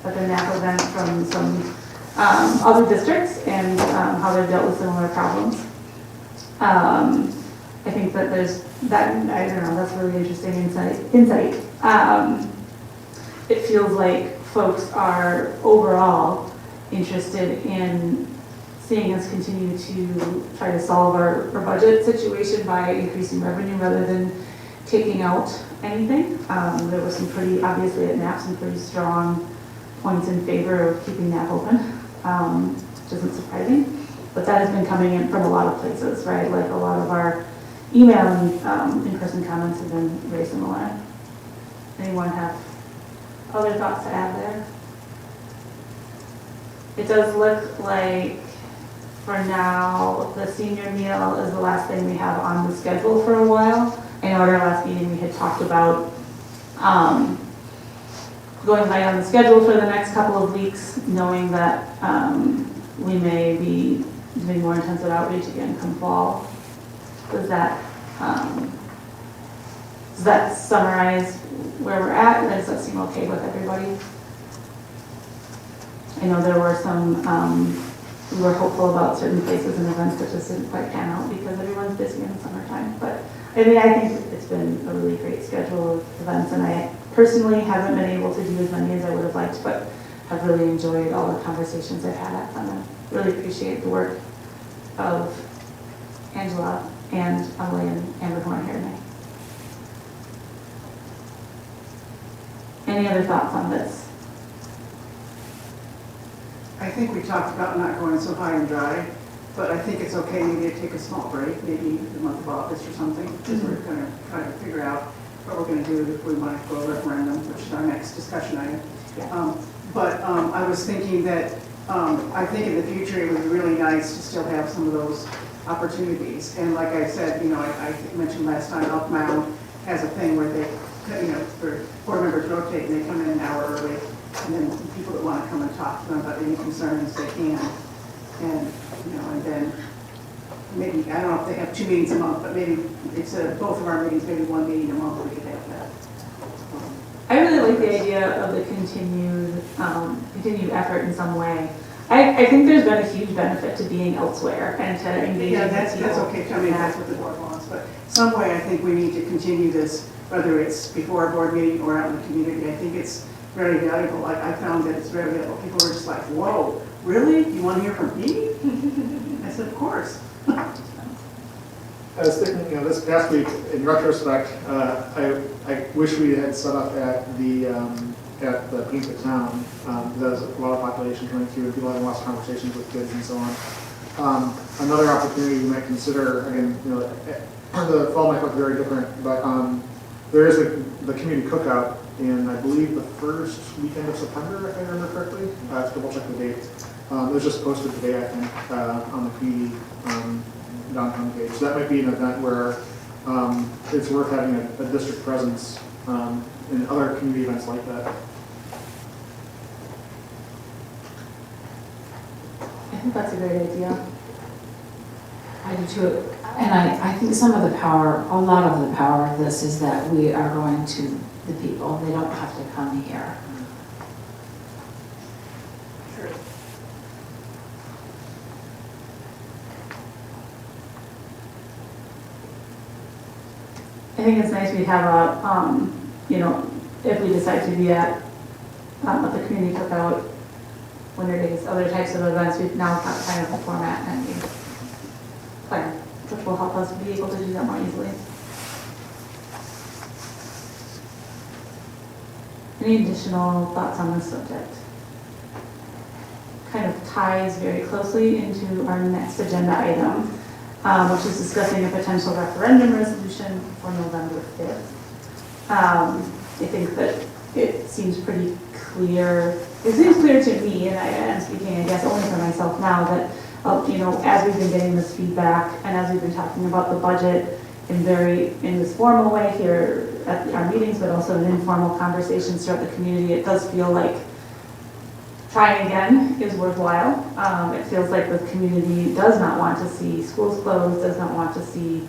the NAP event from some other districts and how they've dealt with similar problems. I think that there's that, I don't know, that's really interesting insight. it feels like folks are overall interested in seeing us continue to try to solve our budget situation by increasing revenue rather than taking out anything. There was some pretty, obviously at NAP, some pretty strong points in favor of keeping NAP open, which isn't surprising. But that has been coming in from a lot of places, right? Like a lot of our email and in-person comments have been very similar. Anyone have other thoughts to add there? It does look like for now, the senior meal is the last thing we have on the schedule for a while. I know at our last meeting we had talked about going light on the schedule for the next couple of weeks, knowing that we may be doing more intensive outreach again come fall. Does that summarize where we're at? Or does that seem okay with everybody? I know there were some, we were hopeful about certain places and events that just didn't quite pan out because everyone's busy in the summertime. But I mean, I think it's been a really great schedule of events, and I personally haven't been able to do as many as I would have liked, but have really enjoyed all the conversations I've had at them. I really appreciate the work of Angela and Emily and Amber who aren't here tonight. Any other thoughts on this? I think we talked about not going so high and dry, but I think it's okay maybe to take a small break, maybe the month of August or something, because we're going to try to figure out what we're going to do if we want to go to referendum, which is our next discussion item. Yeah. But I was thinking that I think in the future it would be really nice to still have some of those opportunities. And like I said, you know, I mentioned last time, Elk Mound has a thing where they, you know, for board members rotate and they come in an hour early. And then people that want to come and talk to them about any concerns they can. And, you know, and then maybe, I don't know if they have 2 meetings a month, but maybe instead of both of our meetings, maybe 1 meeting a month, we could have that. I really like the idea of the continued effort in some way. I think there's been a huge benefit to being elsewhere and to engaging Yeah, with that's people. okay. I mean, that's what the board wants. But some way, I think we need to continue this, whether it's before a board meeting or out in the community. I think it's very valuable. I found that it's very valuable. People were just like, whoa, really? You want to hear from me? I said, of course. I was thinking, you know, this past week, in retrospect, I wish we had set up at the Pink Town. There's a lot of population coming through, and people having lots of conversations with kids and so on. Another opportunity we might consider, again, you know, the fall might look very different, but there is the community cookout in, I believe, the first weekend of September, if I remember correctly. I have to double check the date. It was just posted today, I think, on the community downtown page. So that might be an event where it's worth having a district presence in other community events like that. I think that's a great idea. I do too. And I think some of the power, a lot of the power of this is that we are going to the people. They don't have to come here. Sure. I think it's nice we have a, you know, if we decide to be at the community cookout, winter days, other types of events, we've now got kind of a format and plan, which will help us be able to do that more easily. Any additional thoughts on this subject? Kind of ties very closely into our next agenda item, which is discussing a potential referendum resolution for November 5th. I think that it seems pretty clear. It seems clear to me, and I am speaking, I guess, only for myself now, that you know, as we've been getting this feedback and as we've been talking about the budget in this formal way here at our meetings, but also in informal conversations throughout the community, it does feel like trying again is worthwhile. It feels like the community does not want to see schools closed, does not want to see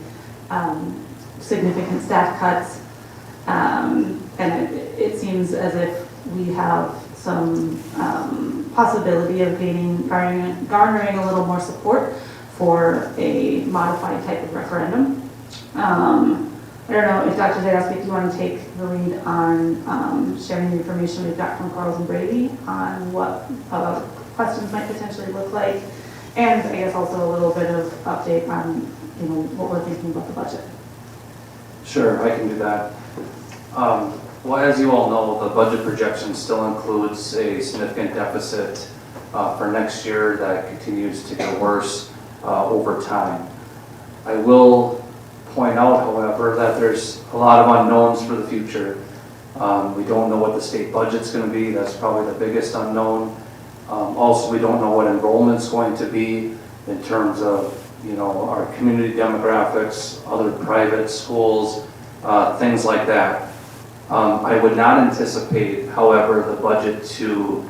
significant staff cuts, and it seems as if we have some possibility of garnering a little more support for a modified type of referendum. I don't know if Dr. Zayas, if you want to take the lead on sharing the information we've got from Carls and Brady on what questions might potentially look like, and I guess also a little bit of update on, what we're thinking about the budget. Sure, I can do that. Well, as you all know, the budget projection still includes a significant deficit for next year that continues to get worse over time. I will point out, however, that there's a lot of unknowns for the future. We don't know what the state budget's going to be. That's probably the biggest unknown. Also, we don't know what enrollment's going to be in terms of, our community demographics, other private schools, things like that. I would not anticipate, however, the budget to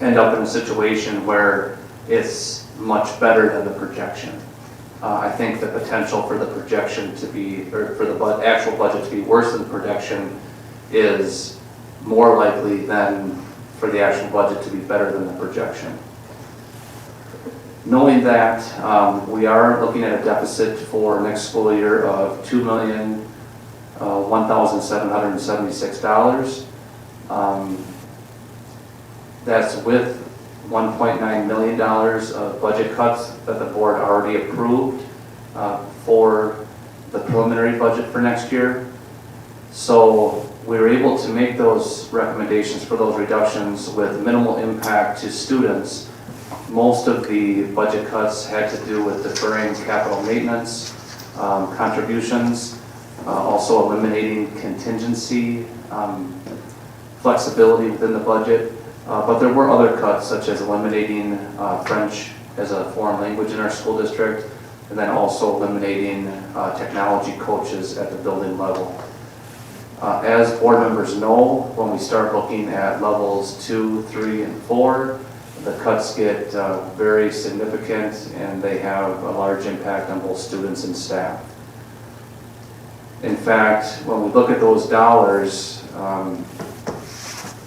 end up in a situation where it's much better than the projection. I think the potential for the projection to be, or for the actual budget to be worse than the projection is more likely than for the actual budget to be better than the projection. Knowing that, we are looking at a deficit for next school year of $2,001,776. That's with $1.9 million of budget cuts that the board already approved for the preliminary budget for next year. So we were able to make those recommendations for those reductions with minimal impact to students. Most of the budget cuts had to do with deferring capital maintenance contributions, also eliminating contingency flexibility within the budget. But there were other cuts, such as eliminating French as a foreign language in our school district, and then also eliminating technology coaches at the building level. As board members know, when we start looking at levels 2, 3, and 4, the cuts get very significant, and they have a large impact on both students and staff. In fact, when we look at those dollars,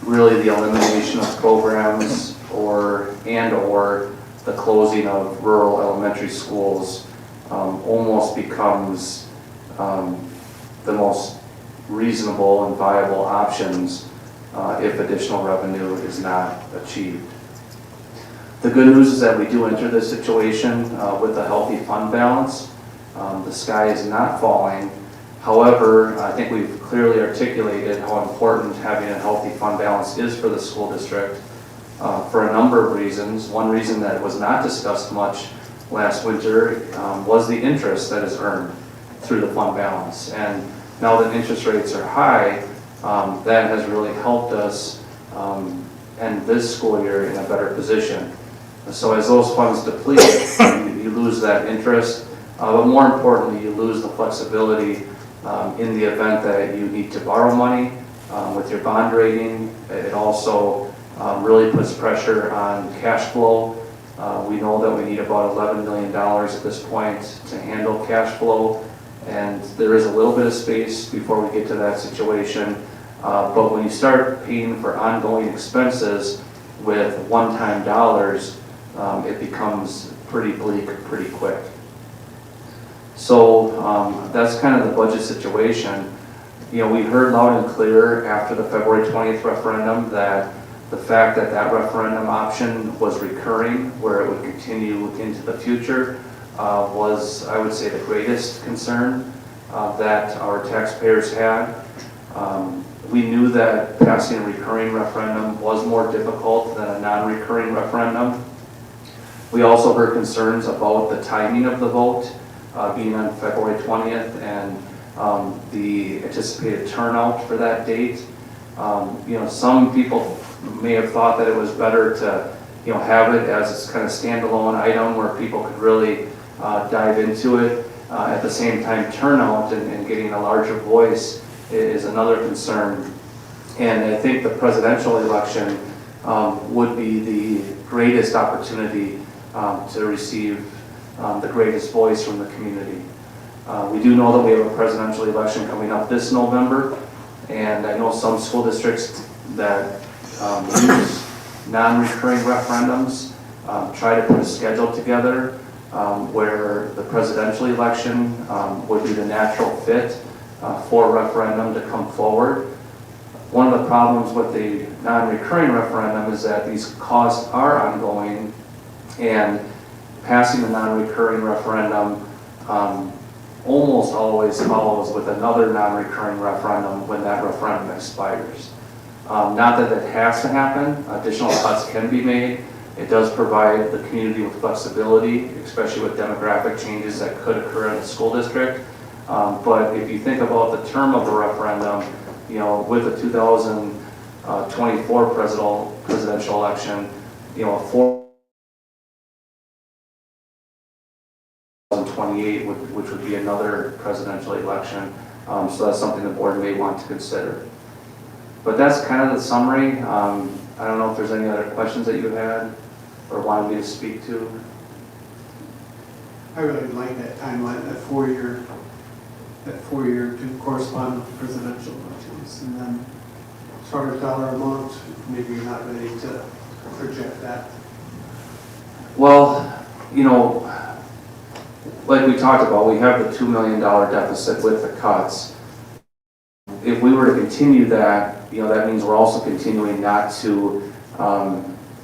really the elimination of programs or the closing of rural elementary schools almost becomes the most reasonable and viable options if additional revenue is not achieved. The good news is that we do enter this situation with a healthy fund balance. The sky is not falling. However, I think we've clearly articulated how important having a healthy fund balance is for the school district for a number of reasons. One reason that was not discussed much last winter was the interest that is earned through the fund balance. And now that interest rates are high, that has really helped us end this school year in a better position. So as those funds deplete, you lose that interest, but more importantly, you lose the flexibility in the event that you need to borrow money with your bond rating. It also really puts pressure on cash flow. We know that we need about $11 million at this point to handle cash flow, and there is a little bit of space before we get to that situation. But when you start paying for ongoing expenses with one-time dollars, it becomes pretty bleak pretty quick. So that's kind of the budget situation. We heard loud and clear after the February 20th referendum that the fact that that referendum option was recurring, where it would continue into the future, was, I would say, the greatest concern that our taxpayers had. We knew that passing a recurring referendum was more difficult than a non-recurring referendum. We also heard concerns about the timing of the vote being on February 20th and the anticipated turnout for that date. Some people may have thought that it was better to have it as a kind of standalone item where people could really dive into it. At the same time, turnout and getting a larger voice is another concern. And I think the presidential election would be the greatest opportunity to receive the greatest voice from the community. We do know that we have a presidential election coming up this November, and I know some school districts that use non-recurring referendums try to put a schedule together where the presidential election would be the natural fit for referendum to come forward. One of the problems with the non-recurring referendum is that these costs are ongoing, and passing the non-recurring referendum almost always follows with another non-recurring referendum when that referendum expires. Not that that has to happen, additional cuts can be made. It does provide the community with flexibility, especially with demographic changes that could occur in the school district. But if you think about the term of a referendum, you know, with the 2024 presidential election, you know, 2028, which would be another presidential election. So that's something the board may want to consider. But that's kind of the summary. I don't know if there's any other questions that you had or wanted me to speak to. I really like that timeline, that four-year to correspond with the presidential elections. And then as far as dollar amount, maybe you're not ready to project that. Well, you know, like we talked about, we have the $2 million deficit with the cuts. If we were to continue that, you know, that means we're also continuing not to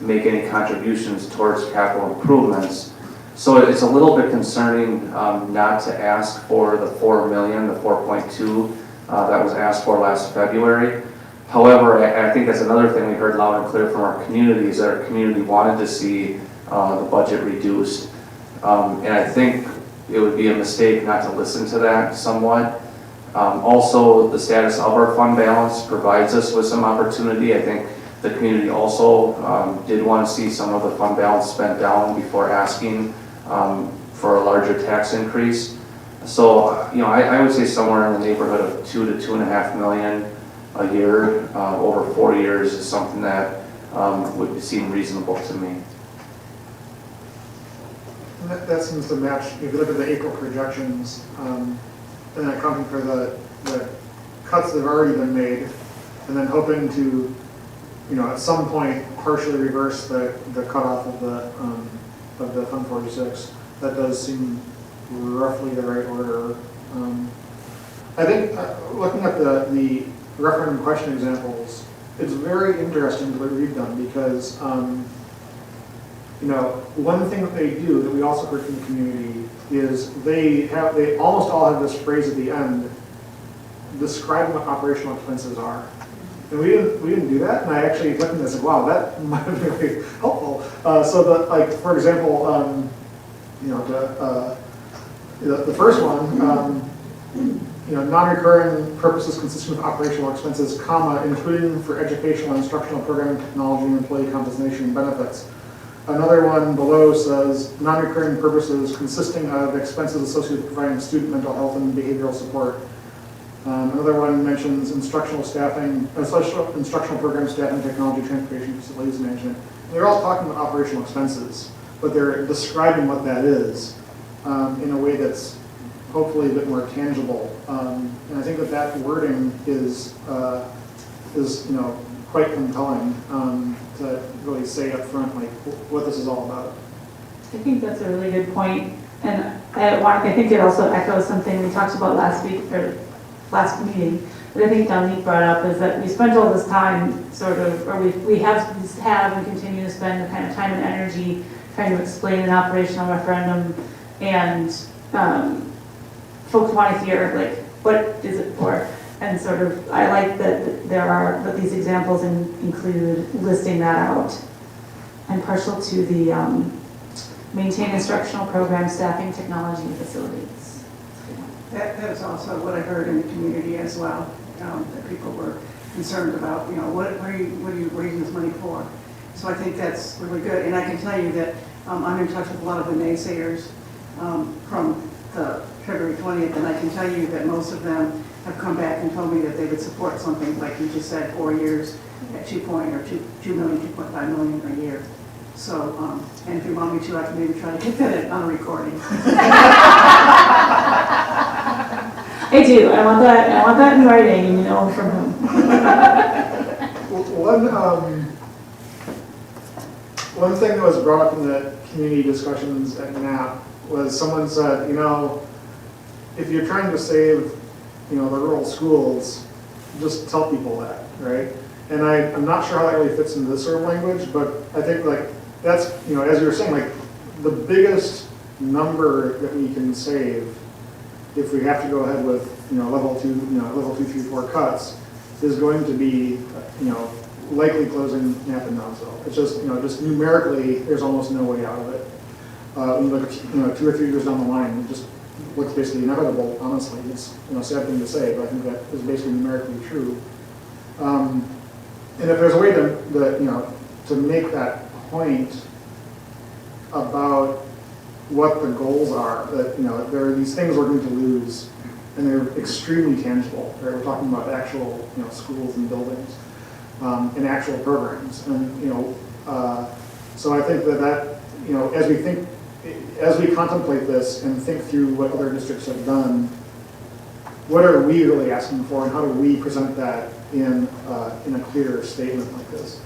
make any contributions towards capital improvements. So it's a little bit concerning not to ask for the 4 million, the 4.2 that was asked for last February. However, I think that's another thing we heard loud and clear from our community is that our community wanted to see the budget reduced. And I think it would be a mistake not to listen to that somewhat. Also, the status of our fund balance provides us with some opportunity. I think the community also did want to see some of the fund balance spent down before asking for a larger tax increase. So, you know, I would say somewhere in the neighborhood of 2 to 2.5 million a year over 4 years is something that would seem reasonable to me. And that seems to match, if you look at the April projections, and accounting for the cuts that have already been made, and then hoping to, you know, at some point partially reverse the cutoff of the Fund 46. That does seem roughly the right order. I think looking at the referendum question examples, it's very interesting what we've done because, you know, one thing that they do that we also heard from the community is they almost all have this phrase at the end describing what operational expenses are. And we didn't do that, and I actually looked at this and said, wow, that might have been really helpful. So that, like, for example, you know, the first one, you know, non-recurring purposes consistent with operational expenses, comma, including for educational and instructional programming, technology, and employee compensation and benefits. Another one below says non-recurring purposes consisting of expenses associated with providing student mental health and behavioral support. Another one mentions instructional staffing, instructional program staffing, technology, transportation, facilities management. They're all talking about operational expenses, but they're describing what that is in a way that's hopefully a bit more tangible. And I think that wording is you know, quite compelling to really say up front like what this is all about. I think that's a really good point. And I think it also echoes something we talked about last week or last meeting, that I think Dominique brought up is that we spent all this time sort of, or we have and continue to spend the kind of time and energy trying to explain an operational referendum, and folks want to hear like, what is it for? And sort of, I like that that these examples include listing that out. I'm partial to the maintain instructional program, staffing, technology, and facilities. That is also what I heard in the community as well, that people were concerned about, you know, what are you raising this money for? So I think that's really good. And I can tell you that I'm in touch with a lot of the naysayers from the February 20th, and I can tell you that most of them have come back and told me that they would support something like you just said, 4 years at 2 million, 2.5 million a year. So, and if you want me to, I can maybe try to get that on a recording. I do. I want that in writing, and you know from whom. One thing that was brought up in the community discussions at NAP was someone said, if you're trying to save, the rural schools, just tell people that, right? And I'm not sure how that really fits into this sort of language, but I think like, that's, as you were saying, like, the biggest number that we can save if we have to go ahead with, level 2, 3, 4 cuts is going to be, likely closing Napa and Downsville. It's just, just numerically, there's almost no way out of it. When you look at, 2 or 3 years down the line, it just looks basically inevitable, honestly. It's, a sad thing to say, but I think that is basically numerically true. And if there's a way to make that point about what the goals are, that, there are these things we're going to lose, and they're extremely tangible, right? We're talking about actual, schools and buildings, and actual programs. And, so I think that, as we contemplate this and think through what other districts have done, what are we really asking for, and how do we present that in a clear statement like this?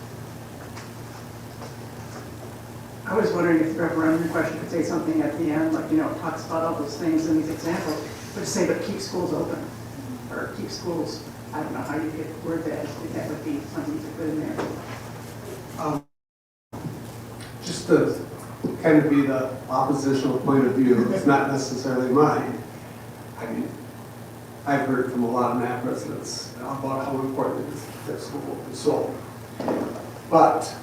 I was wondering if the referendum question could say something at the end, like, it talks about all those things in these examples, but to say, but keep schools open, or keep schools, I don't know how you could word that, if that would be something you could put in there. Just to kind of be the oppositional point of view, it's not necessarily mine. I mean, I've heard from a lot of MAP residents about how important it is that school open. So, but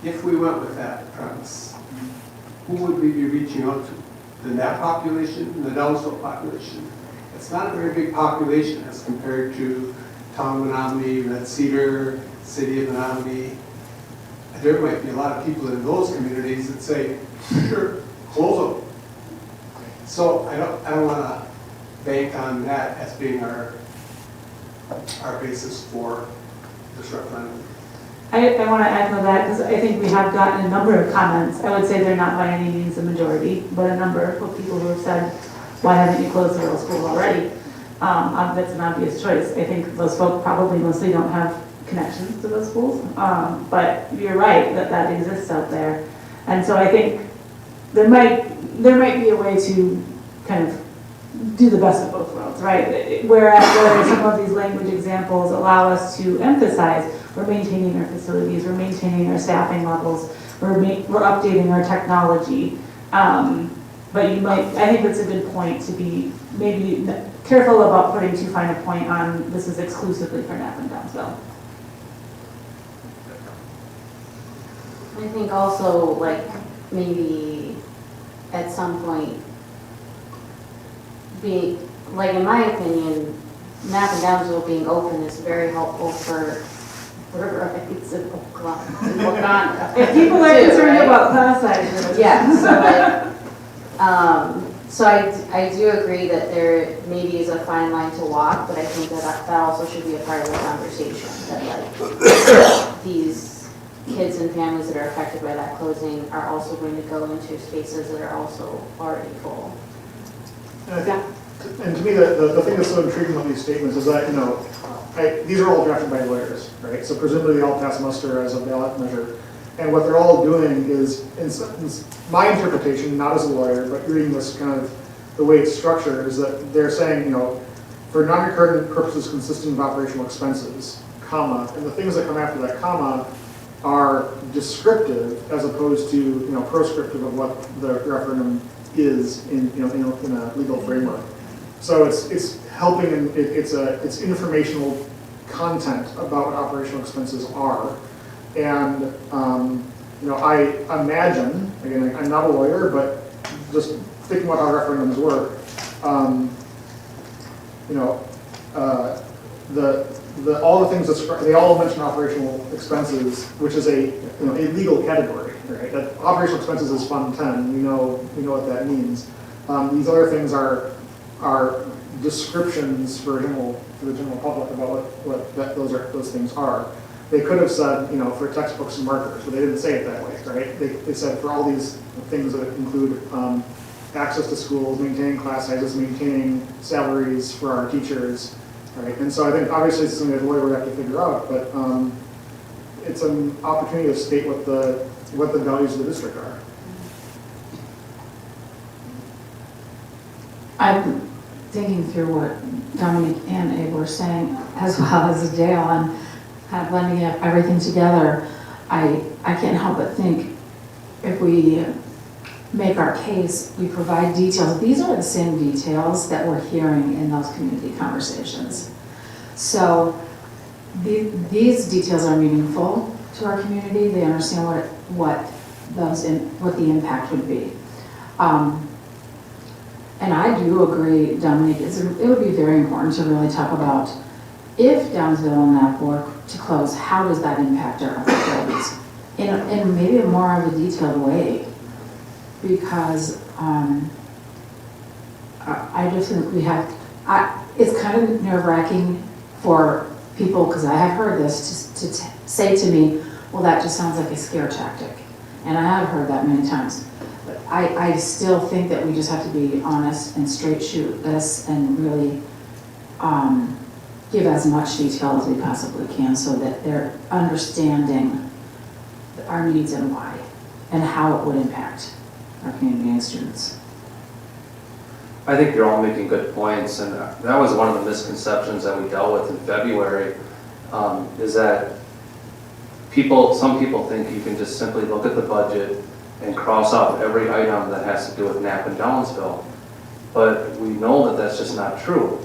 if we went with that premise, who would we be reaching out to? The NAP population and the Downsville population. It's not a very big population as compared to Town of Menomonie, Red Cedar, City of Menomonie. There might be a lot of people in those communities that say, sure, close them. So I don't want to bank on that as being our basis for this referendum. I want to echo that because I think we have gotten a number of comments. I would say they're not by any means the majority, but a number of people who have said, why haven't you closed the rural school already? That's an obvious choice. I think those folks probably mostly don't have connections to those schools, but you're right that exists out there. And so I think there might be a way to kind of do the best of both worlds, right? Whereas some of these language examples allow us to emphasize we're maintaining our facilities, we're maintaining our staffing levels, we're updating our technology. But I think that's a good point to be maybe careful about putting too fine a point on this is exclusively for Napa and Downsville. I think also, like, maybe at some point, in my opinion, Napa and Downsville being open is very helpful for whatever it's in Wakanda. If people are concerned right? about class sizes. Yeah, so I do agree that there maybe is a fine line to walk, but I think that also should be a part of the conversation, that these kids and families that are affected by that closing are also going to go into spaces that are also already full. And to me, the thing that's so intriguing about these statements is that, these are all drafted by lawyers, right? So presumably they all pass muster as a ballot measure. And what they're all doing is, in my interpretation, not as a lawyer, but reading this kind of the way it's structured, is that they're saying, for non-recurrent purposes consisting of operational expenses, comma, and the things that come after that comma are descriptive as opposed to, proscriptive of what the referendum is in a legal framework. So it's helping, and it's informational content about what operational expenses are. And, I imagine, again, I'm not a lawyer, but just thinking about how referendums work, all the things they all mention operational expenses, which is a legal category, right? That operational expenses is Fund 10. We know what that means. These other things are descriptions for the general public about what those things are. They could have said, for textbooks and markers, but they didn't say it that way, right? They said for all these things that include access to schools, maintaining class sizes, maintaining salaries for our teachers, right? And so I think obviously it's something that a lawyer would have to figure out, but it's an opportunity to state what the values of the district are. I'm thinking through what Dominique and Abe were saying, as well as Dale, and kind of blending everything together. I can't help but think if we make our case, we provide details. These are the same details that we're hearing in those community conversations. So these details are meaningful to our community. They understand what the impact would be. And I do agree, Dominique, it would be very important to really talk about if Downsville and that were to close, how does that impact our facilities? In maybe a more of a detailed way. Because I just think it's kind of nerve-wracking for people, because I have heard this, to say to me, well, that just sounds like a scare tactic. And I have heard that many times. But I still think that we just have to be honest and straight shoot this and really give as much detail as we possibly can so that they're understanding our needs and why, and how it would impact our community and students. I think you're all making good points, and that was one of the misconceptions that we dealt with in February, is that some people think you can just simply look at the budget and cross off every item that has to do with Knapp and Downsville. But we know that that's just not true.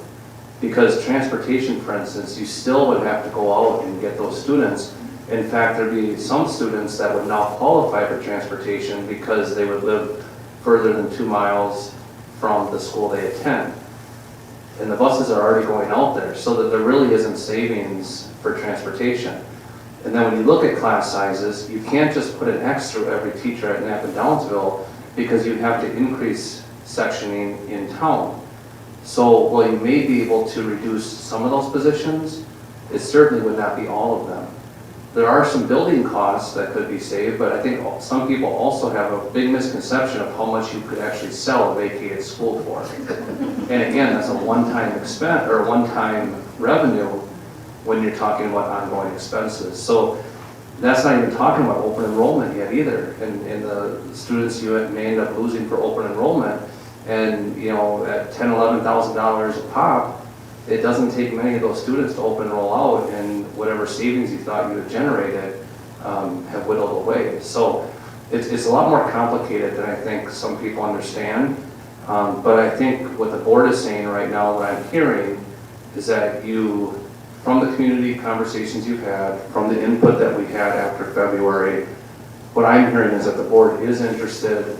Because transportation, for instance, you still would have to go out and get those students. In fact, there'd be some students that would now qualify for transportation because they would live further than 2 miles from the school they attend. And the buses are already going out there, so that there really isn't savings for transportation. And then when you look at class sizes, you can't just put an X through every teacher at Knapp and Downsville because you have to increase sectioning in town. So while you may be able to reduce some of those positions, it certainly would not be all of them. There are some building costs that could be saved, but I think some people also have a big misconception of how much you could actually sell a vacated school for. And again, that's a one-time expense or one-time revenue when you're talking about ongoing expenses. So that's not even talking about open enrollment yet either. And the students you may end up losing for open enrollment, and at $10,000, $11,000 a pop, it doesn't take many of those students to open and roll out, and whatever savings you thought you had generated have whittled away. So it's a lot more complicated than I think some people understand. But I think what the board is saying right now, what I'm hearing, is that from the community conversations you've had, from the input that we had after February, what I'm hearing is that the board is interested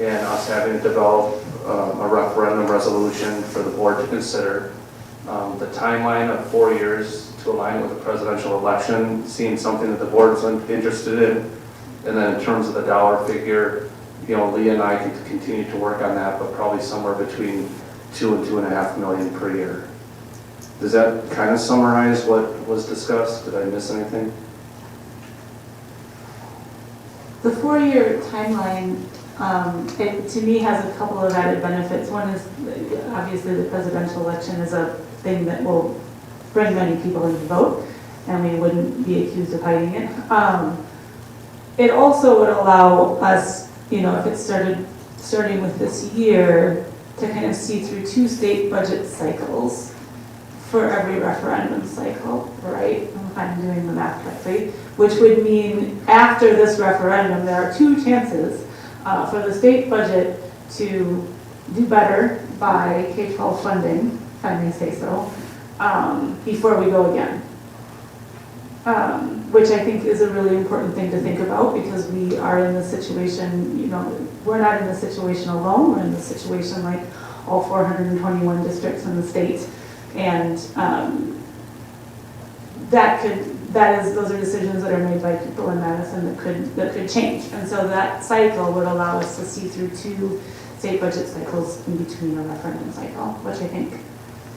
in us having to develop a referendum resolution for the board to consider. The timeline of 4 years to align with the presidential election seems something that the board is interested in. And then in terms of the dollar figure, Leah and I can continue to work on that, but probably somewhere between $2 and $2.5 million per year. Does that kind of summarize what was discussed? Did I miss anything? The 4-year timeline, to me, has a couple of added benefits. One is, obviously, the presidential election is a thing that will bring many people in to vote, and we wouldn't be accused of hiding it. It also would allow us, if it starting with this year, to kind of see through 2 state budget cycles for every referendum cycle, right? If I'm doing the math correctly, which would mean after this referendum, there are 2 chances for the state budget to do better by K-12 funding, if I may say so, before we go again. Which I think is a really important thing to think about, because we are in the situation, we're not in the situation alone, we're in the situation like all 421 districts in the state. And those are decisions that are made by people in Madison that could change. And so that cycle would allow us to see through 2 state budget cycles in between a referendum cycle, which I think,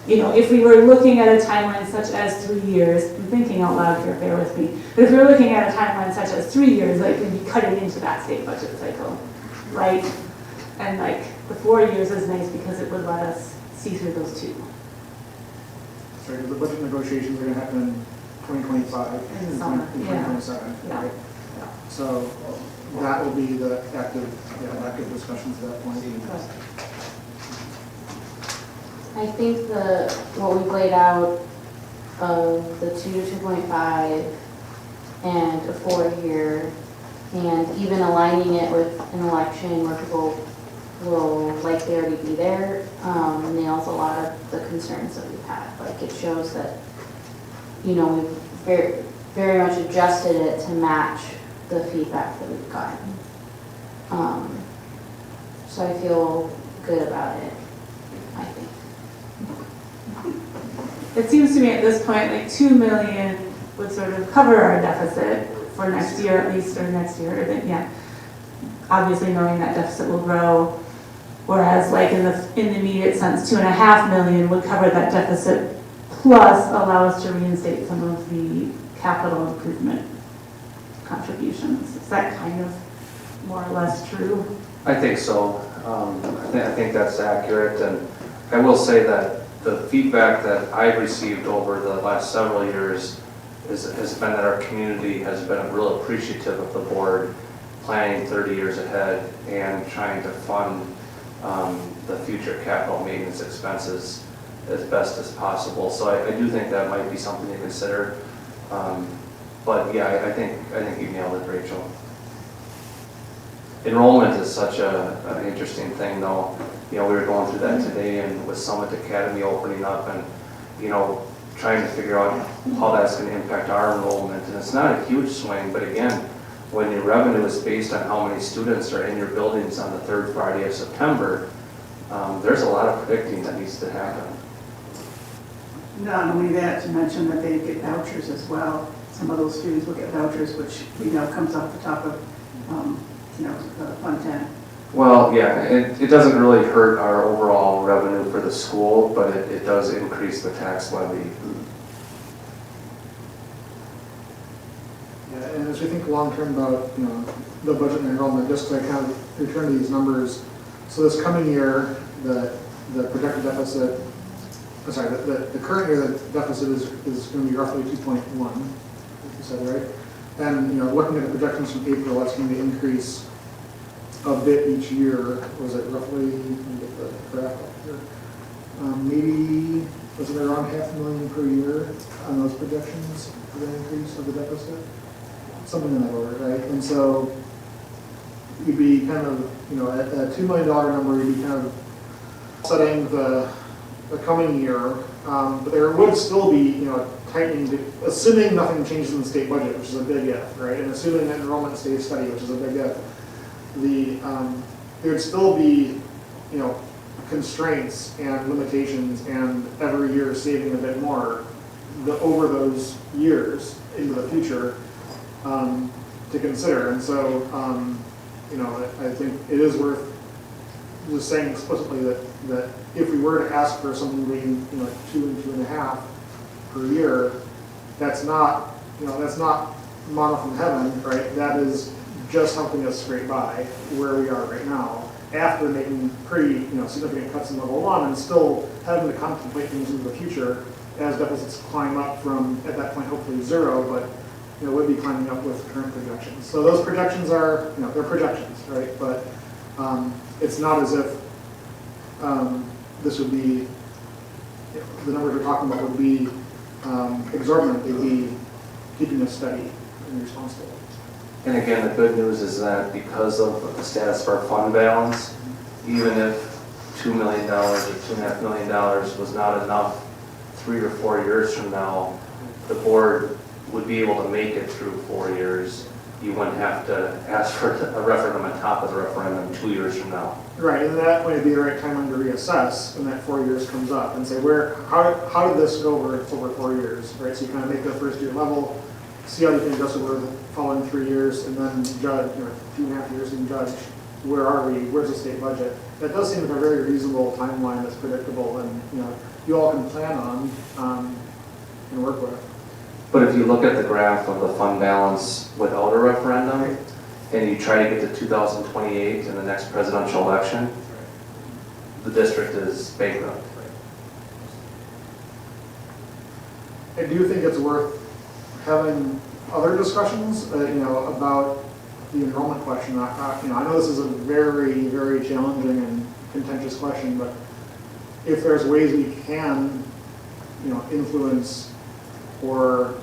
if we were looking at a timeline such as 3 years, I'm thinking out loud here, bear with me, but if we were looking at a timeline such as 3 years, we'd be cutting into that state budget cycle, right? And the 4 years is nice because it would let us see through those 2. Sorry, the budget negotiations are going to happen in 2025. In the summer, in 2027, yeah. right? So that will be the active discussions at that point. I think what we've laid out of the 2 to 2.5 and a 4-year, and even aligning it with an election where people will likely already be there, nails a lot of the concerns that we've had. Like, it shows that, you know, we've very, very much adjusted it to match the feedback that we've gotten. So I feel good about it, I think. It seems to me at this point, like 2 million would sort of cover our deficit for next year at least, or next year, or yeah. Obviously knowing that deficit will grow, whereas like in the immediate sense, 2.5 million would cover that deficit, plus allow us to reinstate some of the capital improvement contributions. Is that kind of more or less true? I think so. I think that's accurate, and I will say that the feedback that I've received over the last several years has been that our community has been real appreciative of the board planning 30 years ahead and trying to fund the future capital maintenance expenses as best as possible. So I do think that might be something to consider. But yeah, I think you nailed it, Rachel. Enrollment is such an interesting thing, though. You know, we were going through that today, and with Summit Academy opening up, and you know, trying to figure out how that's going to impact our enrollment. And it's not a huge swing, but again, when your revenue is based on how many students are in your buildings on the third Friday of September, there's a lot of predicting that needs to happen. Not only that, to mention that they get vouchers as well. Some of those students will get vouchers, which we know comes off the top of, Fund 10. Well, yeah, it doesn't really hurt our overall revenue for the school, but it does increase the tax levy. Yeah, and as we think long-term about, the budget and enrollment, just to kind of return to these numbers, so this coming year, the projected deficit, the current year, the deficit is going to be roughly 2.1, if you said right? And, looking at the projections from April, that's going to increase a bit each year. Was it roughly, let me get the graph up here, maybe, was it around $500,000 per year on those projections for the increase of the deficit? Something in that order, right? And so you'd be kind of, at that $2 million number, you'd be kind of setting the coming year, but there would still be, tightening, assuming nothing changes in the state budget, which is a big if, right? And assuming that enrollment stays steady, which is a big if, there would still be, constraints and limitations, and every year saving a bit more over those years into the future to consider. And so, I think it is worth just saying explicitly that if we were to ask for something between 2 and 2.5 per year, that's not manna from heaven, right? That is just helping us scrape by where we are right now, after making pretty significant cuts in level 1 and still having to contemplate things into the future as deficits climb up from, at that point, hopefully 0, but would be climbing up with current projections. So those projections are, they're projections, right? But it's not as if this would be, the numbers we're talking about would be exorbitant. They'd be keeping us steady and responsible. And again, the good news is that because of the status of our fund balance, even if $2 million or $2.5 million was not enough 3 or 4 years from now, the board would be able to make it through 4 years. You wouldn't have to ask for a referendum on top of the referendum 2 years from now. Right, and that would be the right time to reassess when that 4 years comes up and say, how did this go over 4 years, right? So you kind of make the first year level, see how you can adjust over the following 3 years, and then judge, 2.5 years and judge, where are we, where's the state budget? That does seem like a very reasonable timeline that's predictable and, you all can plan on and work with. But if you look at the graph of the fund balance without a referendum, and you try to get to 2028 in the next presidential election, the district is bankrupt. I do think it's worth having other discussions, about the enrollment question. I know this is a very, very challenging and contentious question, but if there's ways we can, influence or,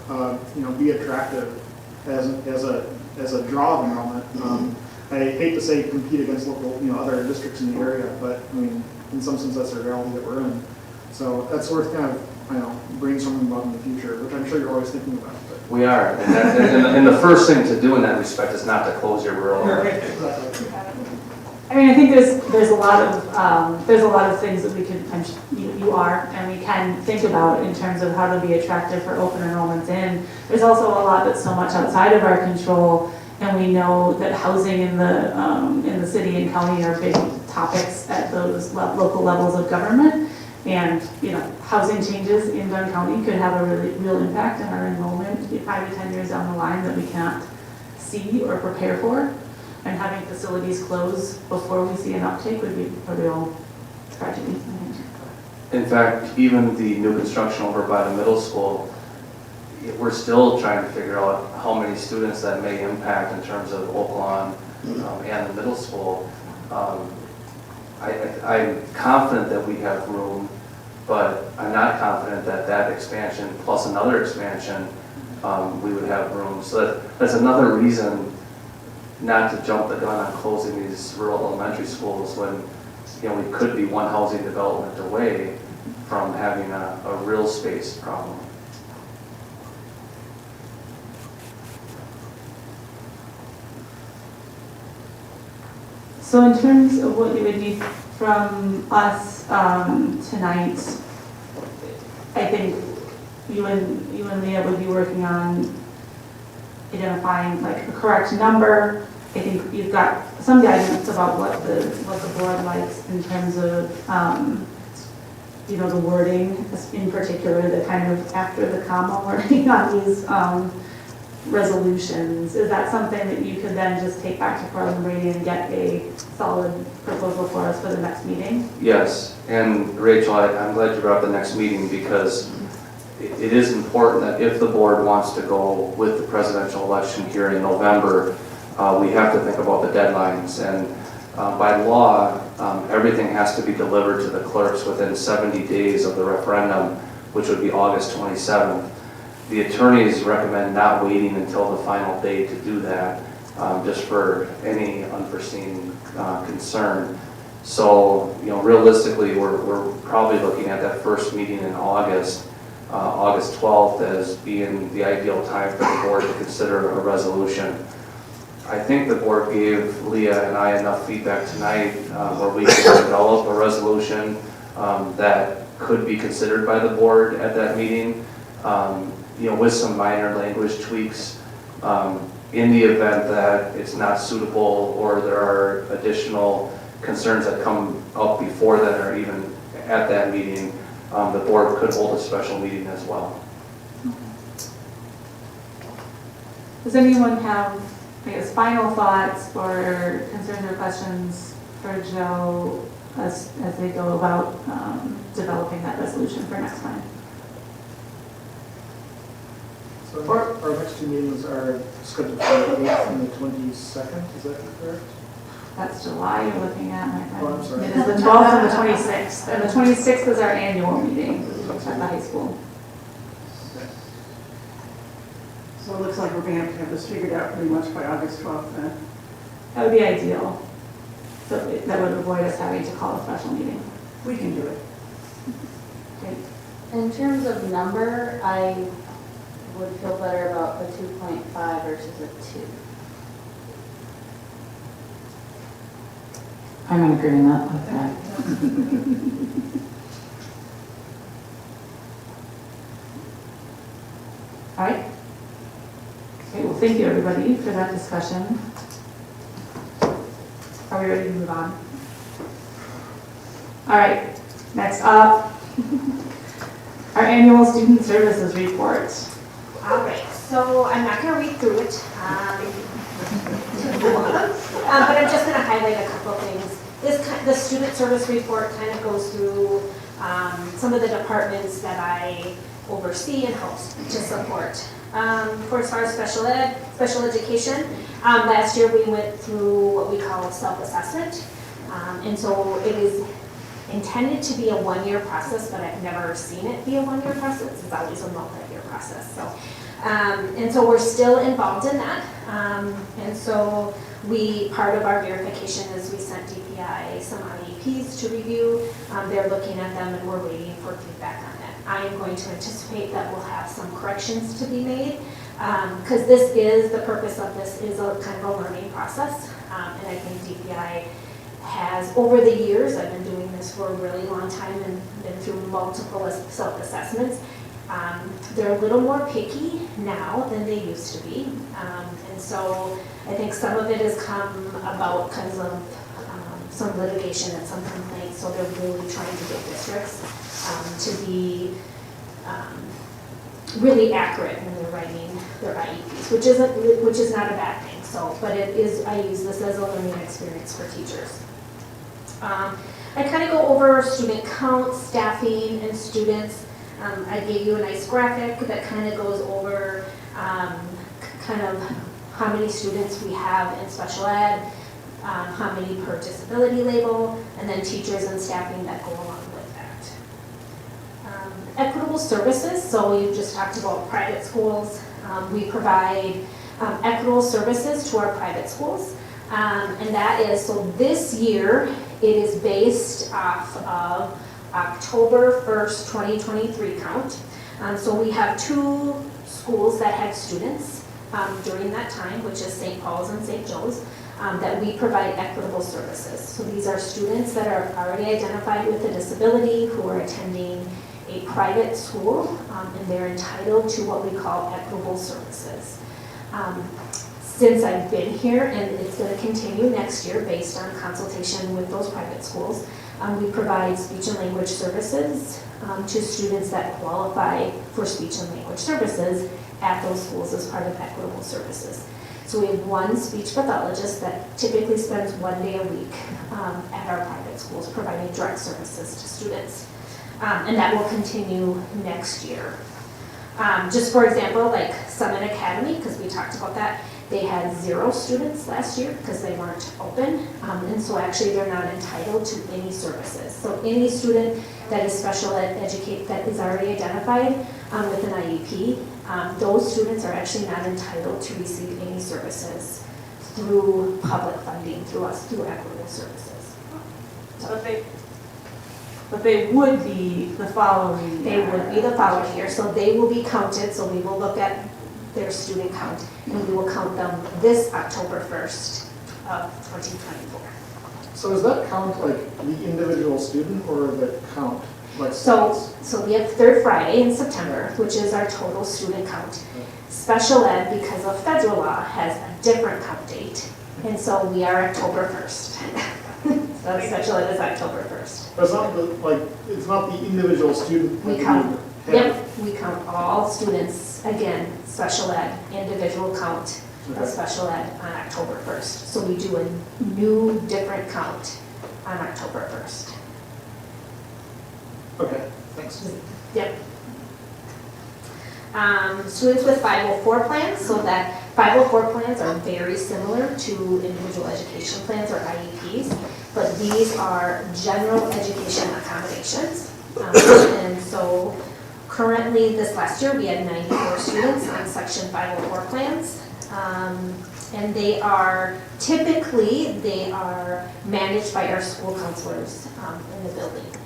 be attractive as a draw of enrollment. I hate to say compete against local, other districts in the area, but I mean, in some sense, that's the reality that we're in. So that's worth kind of, brainstorming about in the future, which I'm sure you're always thinking about. But. We are, and the first thing to do in that respect is not to close your rural. Exactly. I mean, I think there's a lot of things that we could, you are, and we can think about in terms of how to be attractive for open enrollments in. There's also a lot that's so much outside of our control, and we know that housing in the city and county are big topics at those local levels of government. And, housing changes in Dunn County could have a really real impact on our enrollment 5 to 10 years down the line that we can't see or prepare for. And having facilities close before we see an uptake would be a real tragedy, I think. In fact, even the new construction over by the middle school, we're still trying to figure out how many students that may impact in terms of Oak Lawn and the middle school. I'm confident that we have room, but I'm not confident that that expansion plus another expansion, we would have room. So that's another reason not to jump the gun on closing these rural elementary schools when, we could be one housing development away from having a real space problem. So in terms of what you would need from us tonight, I think you and Leah would be working on identifying like a correct number. I think you've got some guidance about what the board likes in terms of the wording, in particular, the kind of after the comma wording on these resolutions. Is that something that you could then just take back to Carl and Brady and get a solid proposal for us for the next meeting? Yes, and Rachel, I'm glad you brought up the next meeting because it is important that if the board wants to go with the presidential election here in November, we have to think about the deadlines. And by law, everything has to be delivered to the clerks within 70 days of the referendum, which would be August 27th. The attorneys recommend not waiting until the final day to do that, just for any unforeseen concern. So, realistically, we're probably looking at that first meeting in August, August 12th, as being the ideal time for the board to consider a resolution. I think the board gave Leah and I enough feedback tonight where we can develop a resolution that could be considered by the board at that meeting. With some minor language tweaks, in the event that it's not suitable or there are additional concerns that come up before that or even at that meeting, the board could hold a special meeting as well. Does anyone have, final thoughts or concerns or questions for Joe as they go about developing that resolution for next time? So our next two meetings are scheduled for the 8th and the 22nd, is that correct? That's July you're looking at, my friend. Oh, I'm sorry. It is the 12th and the 26th, and the 26th is our annual meeting at the high school. So it looks like we're going to have this figured out pretty much by August 12th then. That would be ideal. So that would avoid us having to call a special meeting. We can do it. Okay. In terms of number, I would feel better about a 2.5 versus a 2. I'm in agreement with that. All right. Okay, well, thank you, everybody, for that discussion. Are we ready to move on? All right, next up, our annual student services report. All right, so I'm not going to read through it, but I'm just going to highlight a couple things. The student service report kind of goes through some of the departments that I oversee and help to support. For as far as special education, last year we went through what we call self-assessment, and so it intended to be a one-year process, but I've never seen it be a one-year process. It's always a multi-year process. So, and so we're still involved in that. And so part of our verification is we sent DPI some IEPs to review. They're looking at them and we're waiting for feedback on that. I am going to anticipate that we'll have some corrections to be made, because the purpose of this is a kind of a learning process. And I think DPI has, over the years, I've been doing this for a really long time and been through multiple self-assessments. They're a little more picky now than they used to be. And so I think some of it has come about because of some litigation and some complaints. So they're really trying to get districts to be really accurate when they're writing their IEPs, which is not a bad thing. So, but it is, I use this as a learning experience for teachers. I kind of go over student count, staffing, and students. I gave you a nice graphic that kind of goes over kind of how many students we have in special ed, how many per disability label, and then teachers and staffing that go along with that. Equitable services, so you just talked about private schools. We provide equitable services to our private schools. And that is, so this year, it is based off of October 1st, 2023 count. So we have 2 schools that had students during that time, which is St. Paul's and St. Joe's, that we provide equitable services. So these are students that are already identified with a disability who are attending a private school, and they're entitled to what we call equitable services. Since I've been here, and it's going to continue next year based on consultation with those private schools, we provide speech and language services to students that qualify for speech and language services at those schools as part of equitable services. So we have 1 speech pathologist that typically spends 1 day a week at our private schools providing direct services to students. And that will continue next year. Just for example, like Summit Academy, because we talked about that, they had 0 students last year because they weren't open, and so actually they're not entitled to any services. So any student that is special ed educate that is already identified with an IEP, those students are actually not entitled to receive any services through public funding, through us, through equitable services. But they would be the following year. They would be the following year, so they will be counted, so we will look at their student count, and we will count them this October 1st of 2024. So does that count like the individual student or the count? Like So we have third Friday in September, which is our total student count. Special ed, because of federal law, has a different count date, and so we are October 1st. So special ed is October 1st. But it's not the individual student. We count, we count all students, again, special ed, individual count of special ed on October 1st. So we do a new, different count on October 1st. Okay, thanks. Yep. Students with 504 plans, so that 504 plans are very similar to individual education plans or IEPs, but these are general education accommodations. And so currently, this last year, we had 94 students on Section 504 plans. And they are, typically, they are managed by our school counselors in the buildings.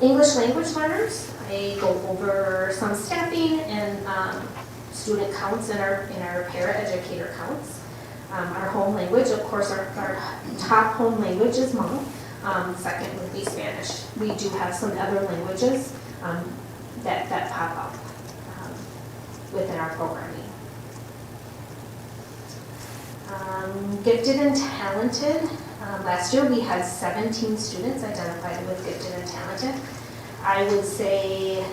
English language learners, I go over some staffing and student counts in our para-educator counts. Our home language, of course, our top home language is Hmong. Second would be Spanish. We do have some other languages that pop up within our programming. Gifted and talented. Last year we had 17 students identified with gifted and talented. I would say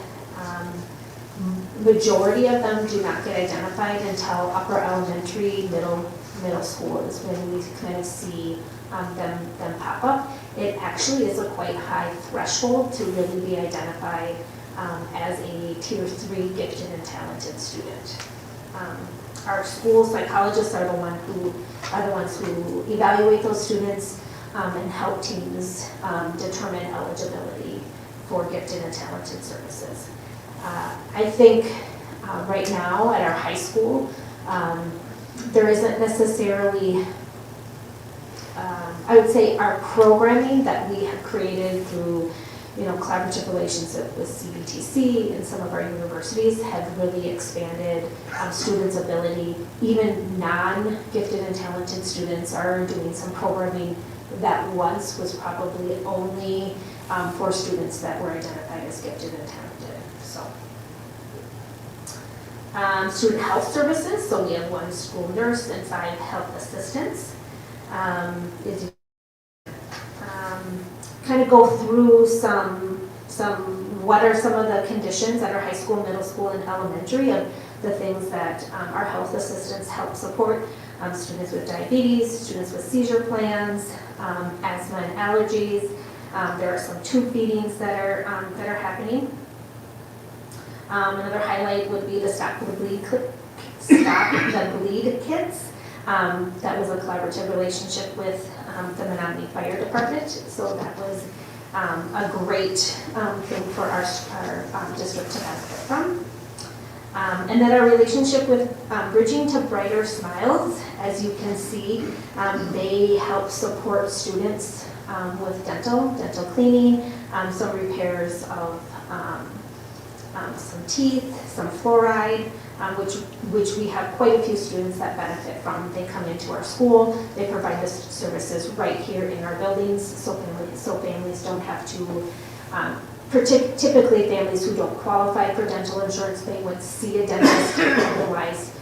majority of them do not get identified until upper elementary, middle school is when we kind of see them pop up. It actually is a quite high threshold to really be identified as a Tier 3 gifted and talented student. Our school psychologists are the ones who evaluate those students. and help teams determine eligibility for gifted and talented services. I think right now at our high school, there isn't necessarily, I would say our programming that we have created through, collaborative relationship with CBTC and some of our universities have really expanded students' ability. Even non-gifted and talented students are doing some programming that once was probably only for students that were identified as gifted and talented. So, student health services. So we have 1 school nurse and 5 health assistants. Kind of go through what are some of the conditions at our high school, middle school, and elementary of the things that our health assistants help support students with diabetes, students with seizure plans, asthma and allergies. There are some tube feedings that are happening. Another highlight would be the Stop the Bleed kits. That was a collaborative relationship with the Menomonie Fire Department, so that was a great thing for our district to benefit from. And then our relationship with Bridging to Brighter Smiles, as you can see, they help support students with dental cleaning, some repairs of some teeth, some fluoride, which we have quite a few students that benefit from. They come into our school, they provide the services right here in our buildings, so families don't have to, typically families who don't qualify for dental insurance, they would see a dentist, otherwise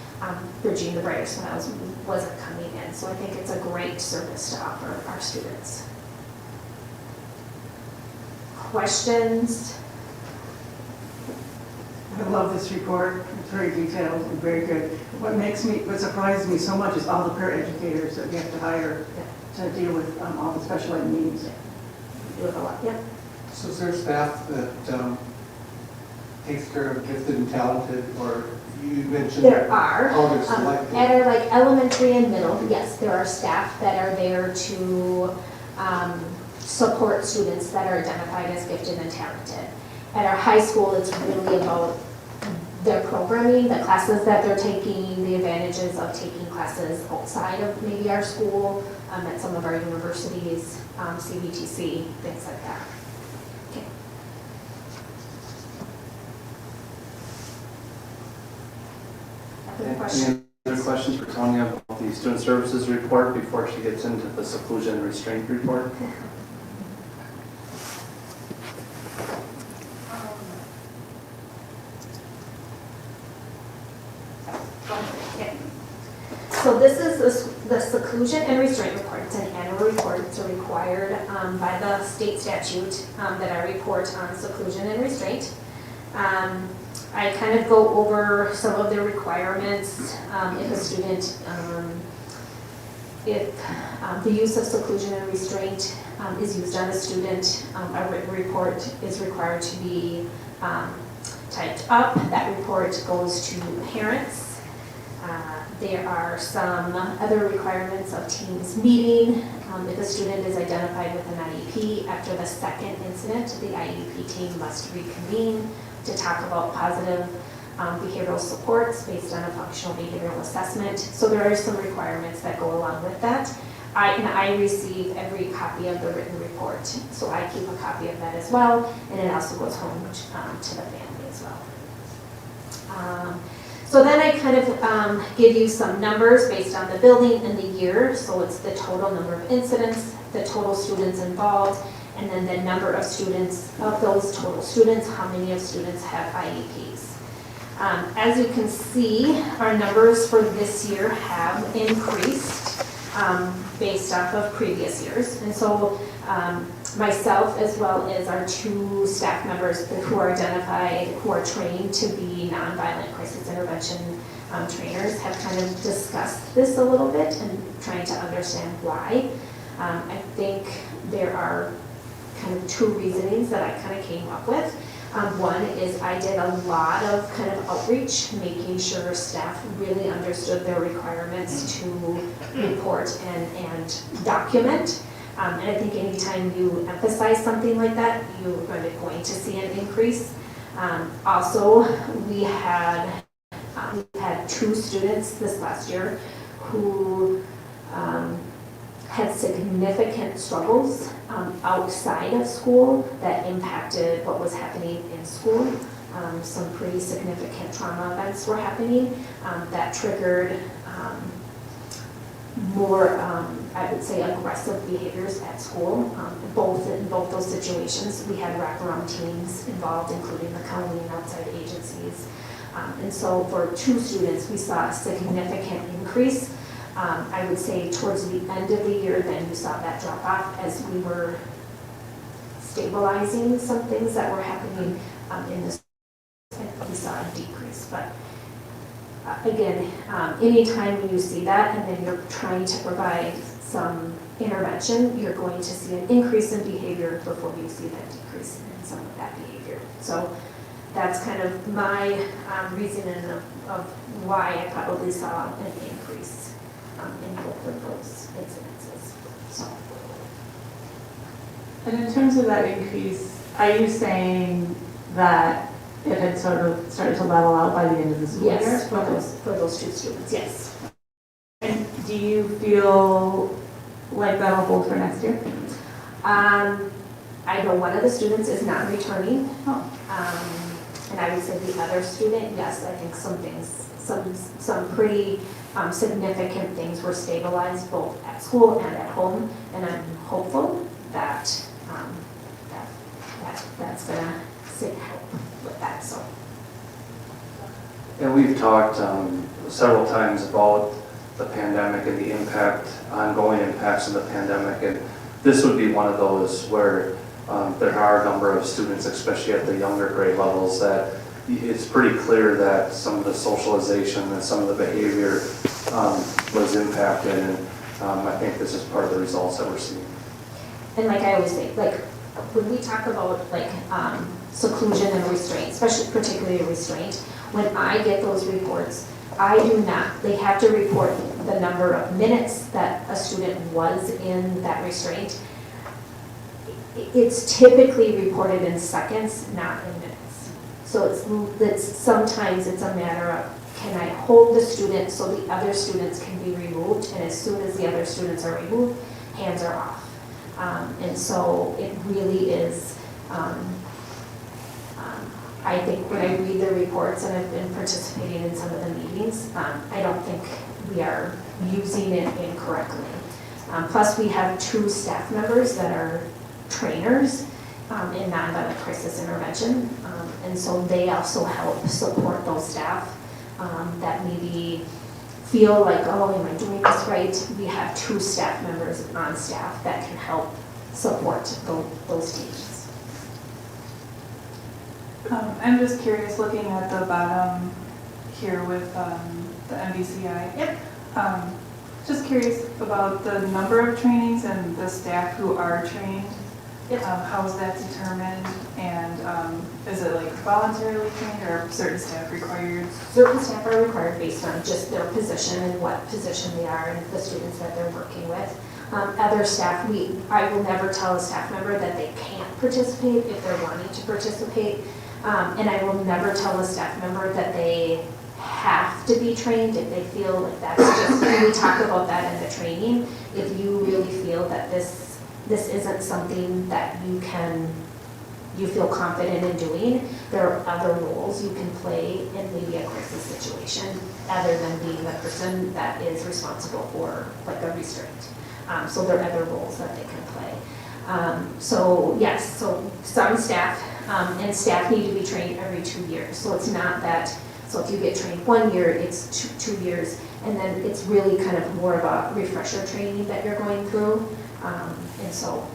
Bridging the Brighter Smiles wasn't coming in. So I think it's a great service to offer our students. Questions? I love this report. It's very detailed and very good. What surprises me so much is all the paraeducators that we have to hire to deal with all the special ed needs. We have a lot, yeah. So is there staff that takes care of gifted and talented, or you mentioned? There are. How they're selected? At our elementary and middle, yes, there are staff that are there to support students that are identified as gifted and talented. At our high school, it's really about their programming, the classes that they're taking, the advantages of taking classes outside of maybe our school, at some of our universities, CBTC, things like that. Okay. Other questions? Any other questions for Tanya about the student services report before she gets into the seclusion and restraint report? So this is the seclusion and restraint report. It's an annual report. It's required by the state statute that I report on seclusion and restraint. I kind of go over some of the requirements. If a student, if the use of seclusion and restraint is used on a student, a written report is required to be typed up. That report goes to parents. There are some other requirements of teams meeting. If a student is identified with an IEP, after the second incident, the IEP team must reconvene to talk about positive behavioral supports based on a functional behavioral assessment. So there are some requirements that go along with that. I receive every copy of the written report, so I keep a copy of that as well, and it also goes home to the family as well. So then I kind of give you some numbers based on the building and the year. So it's the total number of incidents, the total students involved, and then the number of students, of those total students, how many of students have IEPs. As you can see, our numbers for this year have increased based off of previous years. And so myself, as well as our 2 staff members who are identified, who are trained to be nonviolent crisis intervention trainers, have kind of discussed this a little bit and trying to understand why. I think there are kind of 2 reasonings that I kind of came up with. One is I did a lot of kind of outreach, making sure staff really understood their requirements to report and document. And I think anytime you emphasize something like that, you're going to see an increase. Also, we've had 2 students this last year who had significant struggles outside of school that impacted what was happening in school. Some pretty significant trauma events were happening that triggered more, I would say, aggressive behaviors at school. In both those situations, we had wraparound teams involved, including the county and outside agencies. And so for 2 students, we saw a significant increase. I would say towards the end of the year, then you saw that drop off as we were stabilizing some things that were happening in this. We saw a decrease, but again, anytime when you see that and then you're trying to provide some intervention, you're going to see an increase in behavior before you see that decrease in some of that behavior. So that's kind of my reasoning of why I probably saw an increase in both of those incidences. So. And in terms of that increase, are you saying that it had sort of started to level out by the end of the school year? Yes, for those 2 students, yes. And do you feel like that'll hold for next year? I know one of the students is not returning. Oh. And I would say the other student, yes, I think some things, some pretty significant things were stabilized both at school and at home. And I'm hopeful that that's gonna help with that, so. And we've talked several times about the pandemic and the ongoing impacts of the pandemic. And this would be one of those where there are a number of students, especially at the younger grade levels, that it's pretty clear that some of the socialization and some of the behavior was impacted. And I think this is part of the results that we're seeing. And like I always say, like when we talk about like seclusion and restraint, especially particularly restraint, when I get those reports, they have to report the number of minutes that a student was in that restraint. It's typically reported in seconds, not in minutes. So sometimes it's a matter of, can I hold the student so the other students can be removed? And as soon as the other students are removed, hands are off. And so it really is, I think when I read the reports, and I've been participating in some of the meetings, I don't think we are using it incorrectly. Plus, we have 2 staff members that are trainers in nonviolent crisis intervention. And so they also help support those staff that maybe feel like, oh, am I doing this right? We have 2 staff members on staff that can help support those teams. I'm just curious, looking at the bottom here with the MBCI. Yep. Just curious about the number of trainings and the staff who are trained. Yep. How is that determined? And is it like voluntarily trained or are certain staff required? Certain staff are required based on just their position and what position they are and the students that they're working with. Other staff, I will never tell a staff member that they can't participate if they're wanting to participate. And I will never tell a staff member that they have to be trained if they feel like that's just, when we talk about that in the training, if you really feel that this isn't something that you feel confident in doing, there are other roles you can play in maybe a crisis situation other than being the person that is responsible for like a restraint. So there are other roles that they can play. So yes, so some staff, and staff need to be trained every 2 years. So it's not that, so if you get trained 1 year, it's two years, and then it's really kind of more of a refresher training that you're going through.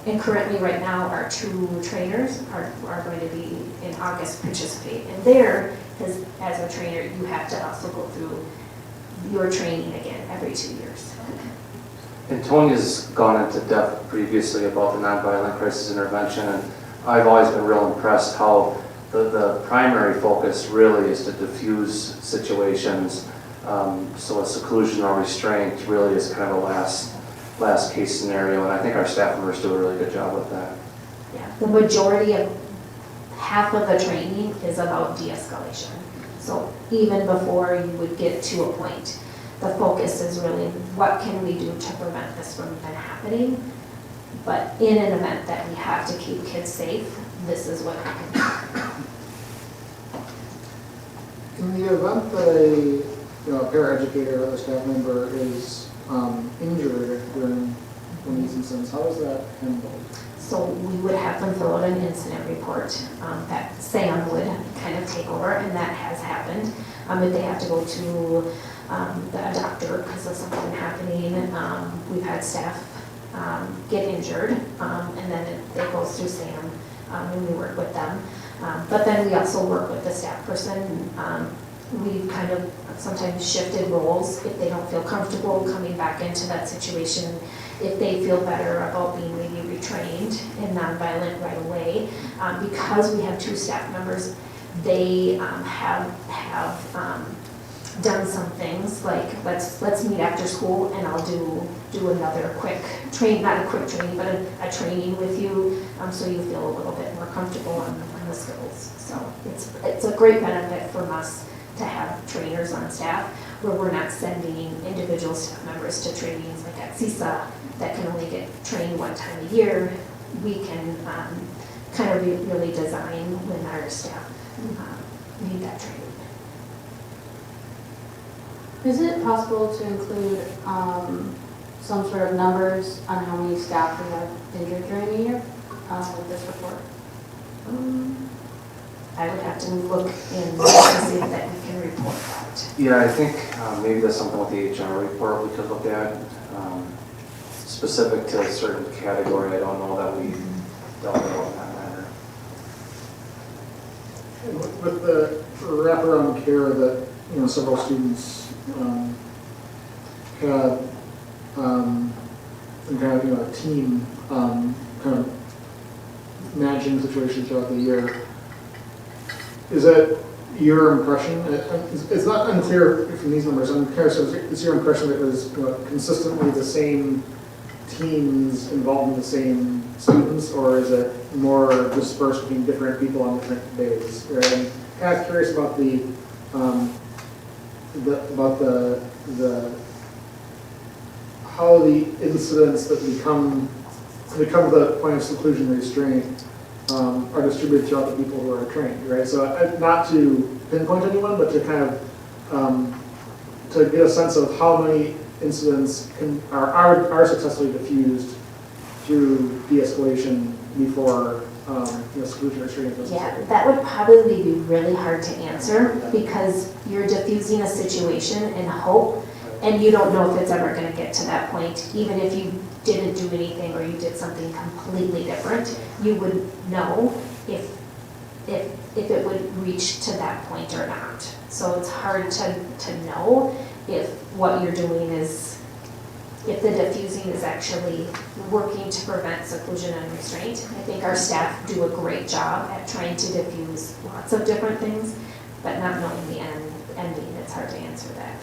And currently right now our 2 trainers are going to be in August participate. And there, as a trainer, you have to also go through your training again every 2 years. And Tonia's gone into depth previously about the nonviolent crisis intervention, and I've always been real impressed how the primary focus really is to diffuse situations. So a seclusion or restraint really is kind of a last case scenario, and I think our staff members do a really good job with that. Yeah, the majority of, half of the training is about de-escalation. So even before you would get to a point, the focus is really what can we do to prevent this from even happening? But in an event that we have to keep kids safe, this is what we can do. In the event that a paraeducator or other staff member is injured during one of these incidents, how is that handled? So we would have them fill out an incident report that Sam would kind of take over, and that has happened. If they have to go to a doctor because of something happening, we've had staff get injured, and then it goes through Sam, and we work with them. But then we also work with the staff person. We've kind of sometimes shifted roles if they don't feel comfortable coming back into that situation. If they feel better about being maybe retrained and nonviolent right away, because we have 2 staff members, they have done some things like let's meet after school and I'll do another quick not a quick training, but a training with you, so you feel a little bit more comfortable on the skills. So it's a great benefit from us to have trainers on staff where we're not sending individual staff members to trainings like at CISA that can only get trained 1 time a year. We can kind of really design when our staff need that training. Is it possible to include some sort of numbers on how many staff we have injured during the year with this report? I would have to look in to see that we can report that. Yeah, I think maybe that's something with the HR report we could look at. Specific to a certain category, I don't know that we dealt with in that matter. With the wraparound care that, several students had, and kind of, a team kind of managing situations throughout the year, is that your impression? It's not unclear from these numbers. I'm curious, is your impression that it was consistently the same teams involved in the same students, or is it more dispersed between different people on different days? I'm kind of curious about the how the incidents that become the point of seclusion restraint are distributed throughout the people who are trained, right? So not to pinpoint anyone, but to kind of to get a sense of how many incidents are successfully diffused through de-escalation before seclusion restraint is necessary. Yeah, that would probably be really hard to answer because you're diffusing a situation in hope, and you don't know if it's ever going to get to that point. Even if you didn't do anything or you did something completely different, you would know if it would reach to that point or not. So it's hard to know if what you're doing is, if the diffusing is actually working to prevent seclusion and restraint. I think our staff do a great job at trying to diffuse lots of different things, but not knowing the ending, it's hard to answer that.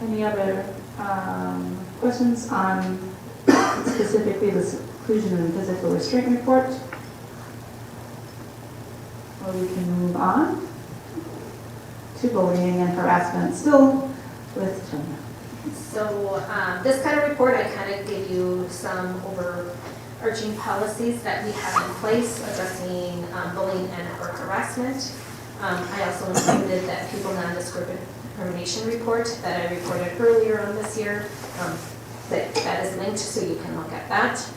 Any other questions on specifically the seclusion and physical restraint report? Or we can move on to bullying and harassment, still with Tanya. So this kind of report, I kind of give you some overarching policies that we have in place addressing bullying and or harassment. I also included that pupil non-discrimination report that I reported earlier on this year. That is linked, so you can look at that.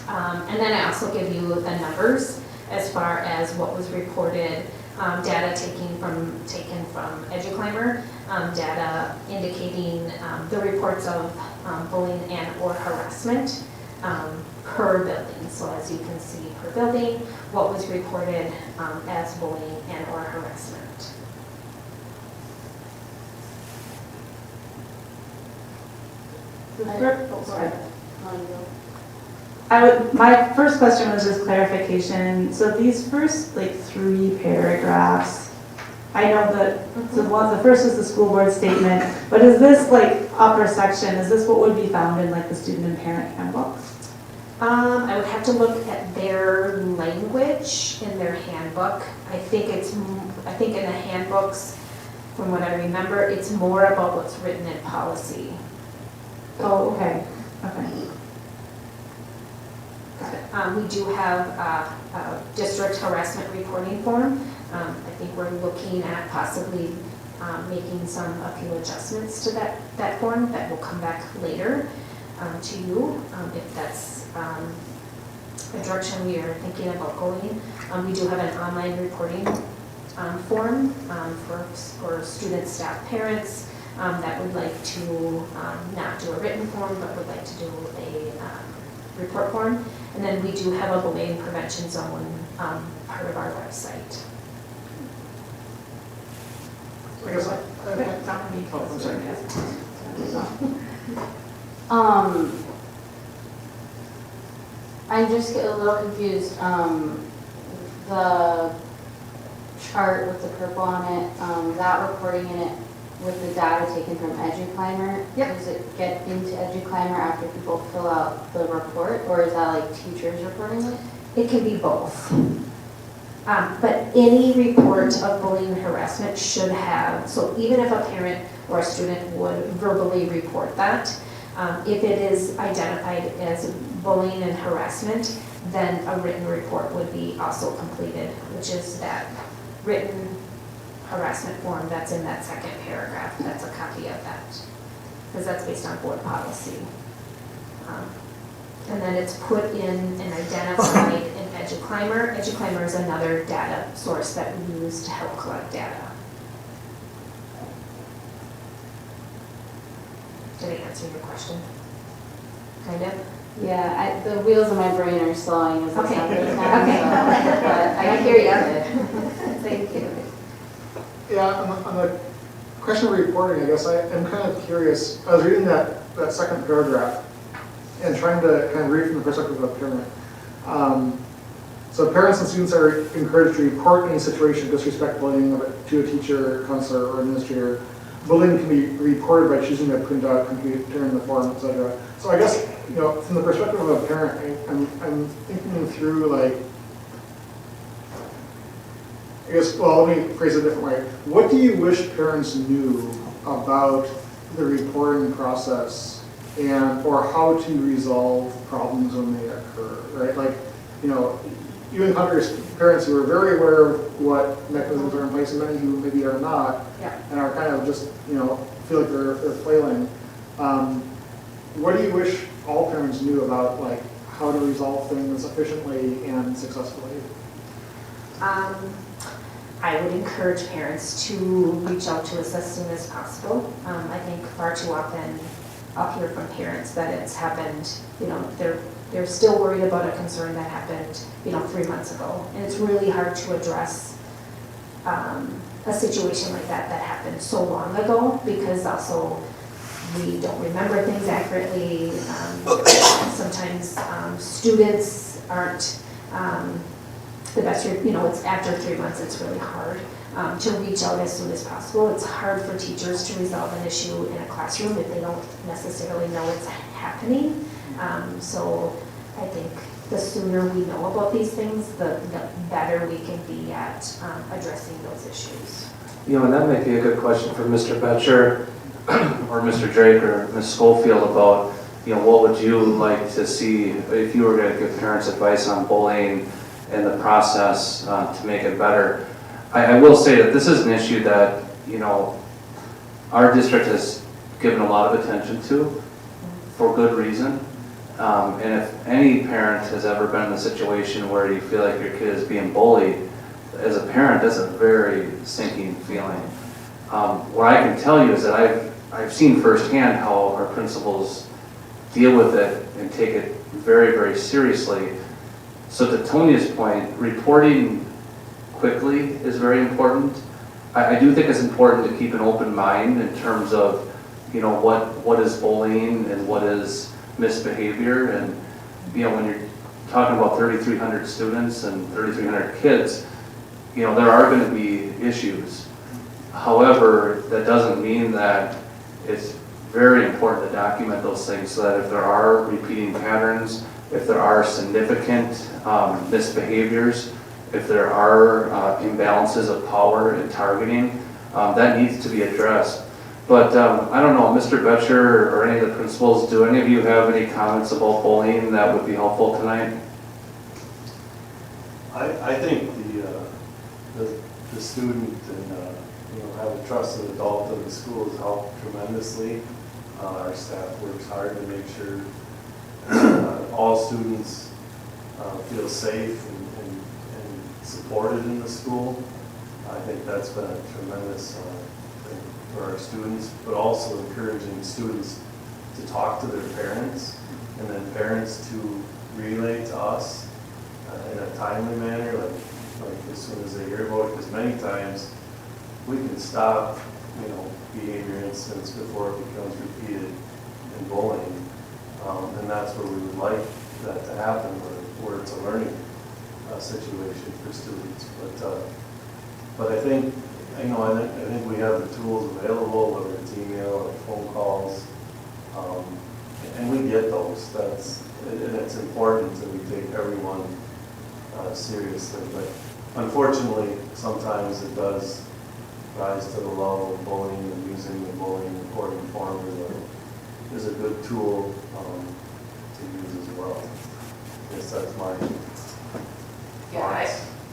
And then I also give you the numbers as far as what was reported, data taken from EduClimber, data indicating the reports of bullying and or harassment per building. So as you can see per building, what was reported as bullying and or harassment. Sorry. my first question was just clarification. So these first like 3 paragraphs, I know that the first is the school board statement, but is this like upper section, is this what would be found in like the student and parent handbook? I would have to look at their language in their handbook. I think in the handbooks, from what I remember, it's more about what's written in policy. Oh, okay, okay. We do have a district harassment reporting form. I think we're looking at possibly making some few adjustments to that form that will come back later to you if that's a direction we are thinking about going. We do have an online reporting form for students, staff, parents that would like to not do a written form but would like to do a report form. And then we do have a bullying prevention zone part of our website. I guess I'm just a little confused. The chart with the purple on it, that reporting in it with the data taken from EduClimber. Yep. Does it get into EduClimber after people fill out the report, or is that like teachers reporting it? It can be both. But any report of bullying and harassment should have, so even if a parent or a student would verbally report that, if it is identified as bullying and harassment, then a written report would be also completed, which is that written harassment form that's in that second paragraph. That's a copy of that, because that's based on board policy. And then it's put in and identified in EduClimber. EduClimber is another data source that we use to help collect data. Did I answer your question? Kind of? Yeah, the wheels of my brain are slowing as Okay. I Okay. but I hear you. Thank you. Yeah, on the question of reporting, I guess I'm kind of curious. I was reading that second paragraph and trying to kind of read from the perspective of a parent. So parents and students are encouraged to report any situation of disrespect, bullying to a teacher, counselor, or administrator. Bullying can be reported by choosing to print out, complete, turn in the form, etc. So I guess, from the perspective of a parent, I'm thinking through like, let me phrase it a different way. What do you wish parents knew about the reporting process or how to resolve problems when they occur, right? Like, you encounter parents who are very aware of what mechanisms are in place and many who maybe are not, and are kind of just, feel like they're flailing. What do you wish all parents knew about, like, how to resolve things efficiently and successfully? I would encourage parents to reach out to us as soon as possible. I think far too often I'll hear from parents that it's happened, they're still worried about a concern that happened, 3 months ago. And it's really hard to address a situation like that happened so long ago, because also we don't remember things accurately. Sometimes students aren't the best, it's after 3 months, it's really hard to reach out as soon as possible. It's hard for teachers to resolve an issue in a classroom if they don't necessarily know it's happening. So I think the sooner we know about these things, the better we can be at addressing those issues. And that might be a good question for Mr. Betcher or Mr. Drake or Ms. Schofield about, what would you like to see if you were going to give parents advice on bullying and the process to make it better. I will say that this is an issue that, our district has given a lot of attention to for good reason. And if any parent has ever been in a situation where you feel like your kid is being bullied, as a parent, that's a very sinking feeling. What I can tell you is that I've seen firsthand how our principals deal with it and take it very, very seriously. So to Tonia's point, reporting quickly is very important. I do think it's important to keep an open mind in terms of, what is bullying and what is misbehavior. And when you're talking about 3,300 students and 3,300 kids, there are going to be issues. However, that doesn't mean that it's very important to document those things so that if there are repeating patterns, if there are significant misbehaviors, if there are imbalances of power and targeting, that needs to be addressed. But I don't know, Mr. Betcher or any of the principals, do any of you have any comments about bullying that would be helpful tonight? I think the student and, have a trusted adult in the school has helped tremendously. Our staff works hard to make sure all students feel safe and supported in the school. I think that's been a tremendous thing for our students, but also encouraging students to talk to their parents and then parents to relay to us in a timely manner, like as soon as they hear about it, because many times we can stop, behavior incidents before it becomes repeated in bullying. And that's where we would like that to happen, where it's a learning situation for students. But I think, I think we have the tools available, whether it's email or phone calls, and we get those. And it's important that we take everyone seriously. But unfortunately, sometimes it does rise to the level of bullying, and using the bullying reporting form is a good tool to use as well. I guess that's my Yeah,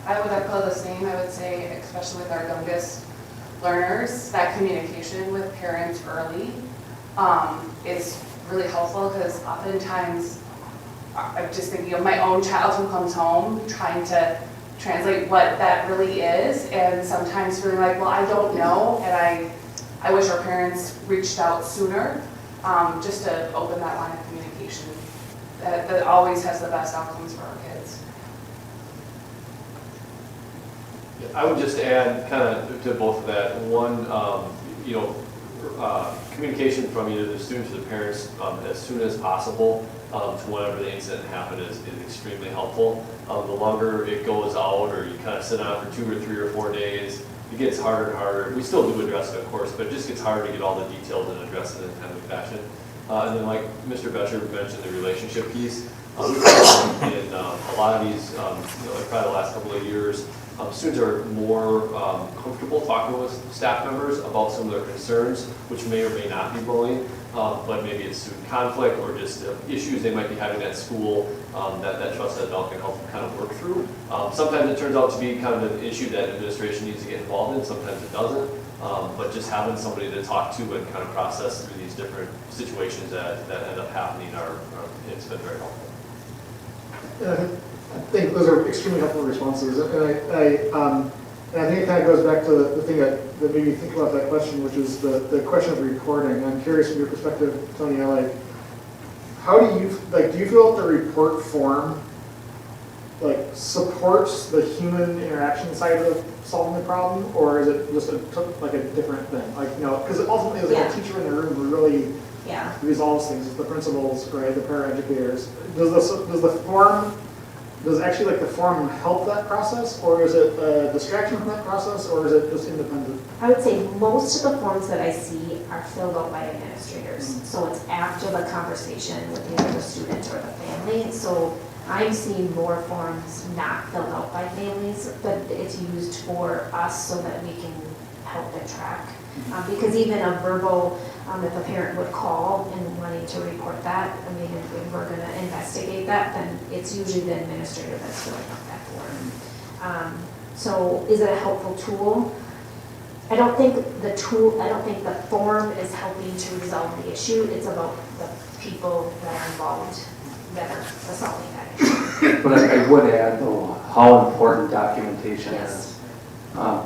I would echo the same. I would say, especially with our youngest learners, that communication with parents early is really helpful, because oftentimes I'm just thinking of my own child who comes home trying to translate what that really is, and sometimes feeling like, well, I don't know, and I wish our parents reached out sooner, just to open that line of communication that always has the best outcomes for our kids. I would just add kind of to both of that. One, communication from either the students or the parents as soon as possible to whenever the incident happened is extremely helpful. The longer it goes out, or you kind of sit on it for 2 or 3 or 4 days, it gets harder and harder. We still do address it, of course, but it just gets harder to get all the details and address it in a timely fashion. And then, like Mr. Betcher mentioned, the relationship piece. In a lot of these, probably the last couple of years, students are more comfortable talking with staff members about some of their concerns, which may or may not be bullying, but maybe it's student conflict or just issues they might be having at school that trusted adult can help them kind of work through. Sometimes it turns out to be kind of an issue that administration needs to get involved in, sometimes it doesn't, but just having somebody to talk to and kind of process through these different situations that end up happening it's been very helpful. I think those are extremely helpful responses, and I think it kind of goes back to the thing that made me think about that question, which is the question of reporting. I'm curious from your perspective, Tony, how do you feel that the report form supports the human interaction side of solving the problem, or is it just a different thing? Because ultimately, there's a teacher in the room who really resolves things. It's the principals, right? The paraeducators. Does the form? Does actually the form help that process, or is it a distraction from that process, or is it just independent? I would say most of the forms that I see are filled out by administrators. So it's after the conversation with either the student or the family. So I'm seeing more forms not filled out by families, but it's used for us so that we can help and track. Because even a verbal, if a parent would call and wanting to report that, if we're going to investigate that, then it's usually the administrator that's filling out that form. So is it a helpful tool? I don't think the form is helping to resolve the issue. It's about the people that are involved that are solving that issue. But I would add, though, how important documentation is.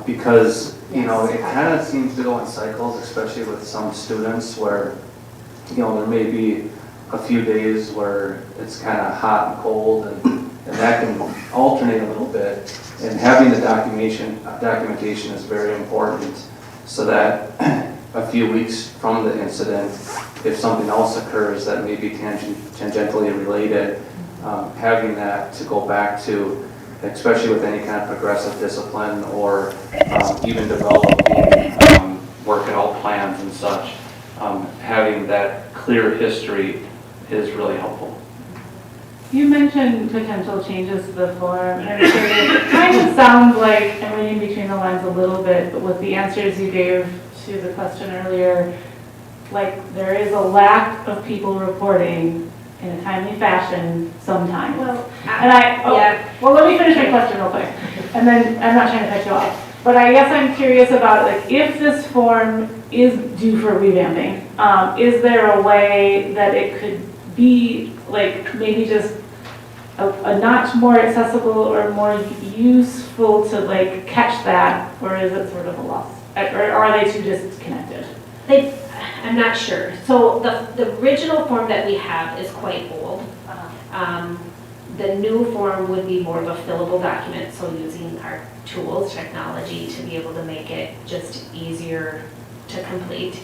Because, it kind of seems to go in cycles, especially with some students where, there may be a few days where it's kind of hot and cold, and that can alternate a little bit. And having the documentation is very important, so that a few weeks from the incident, if something else occurs that may be tangentially related, having that to go back to, especially with any kind of progressive discipline or even developing working out plans and such, having that clear history is really helpful. You mentioned potential changes to the form, and I'm curious, it kind of sounds like, I'm reading between the lines a little bit, but with the answers you gave to the question earlier, like there is a lack of people reporting in a timely fashion sometimes. Well, Well, let me finish my question real quick, and then I'm not trying to cut you off. But I guess I'm curious about, like, if this form is due for revamping, is there a way that it could be, like, maybe just a notch more accessible or more useful to, like, catch that, or is it sort of a loss? Or are they too disconnected? I'm not sure. So the original form that we have is quite old. The new form would be more of a fillable document, so using our tools, technology, to be able to make it just easier to complete.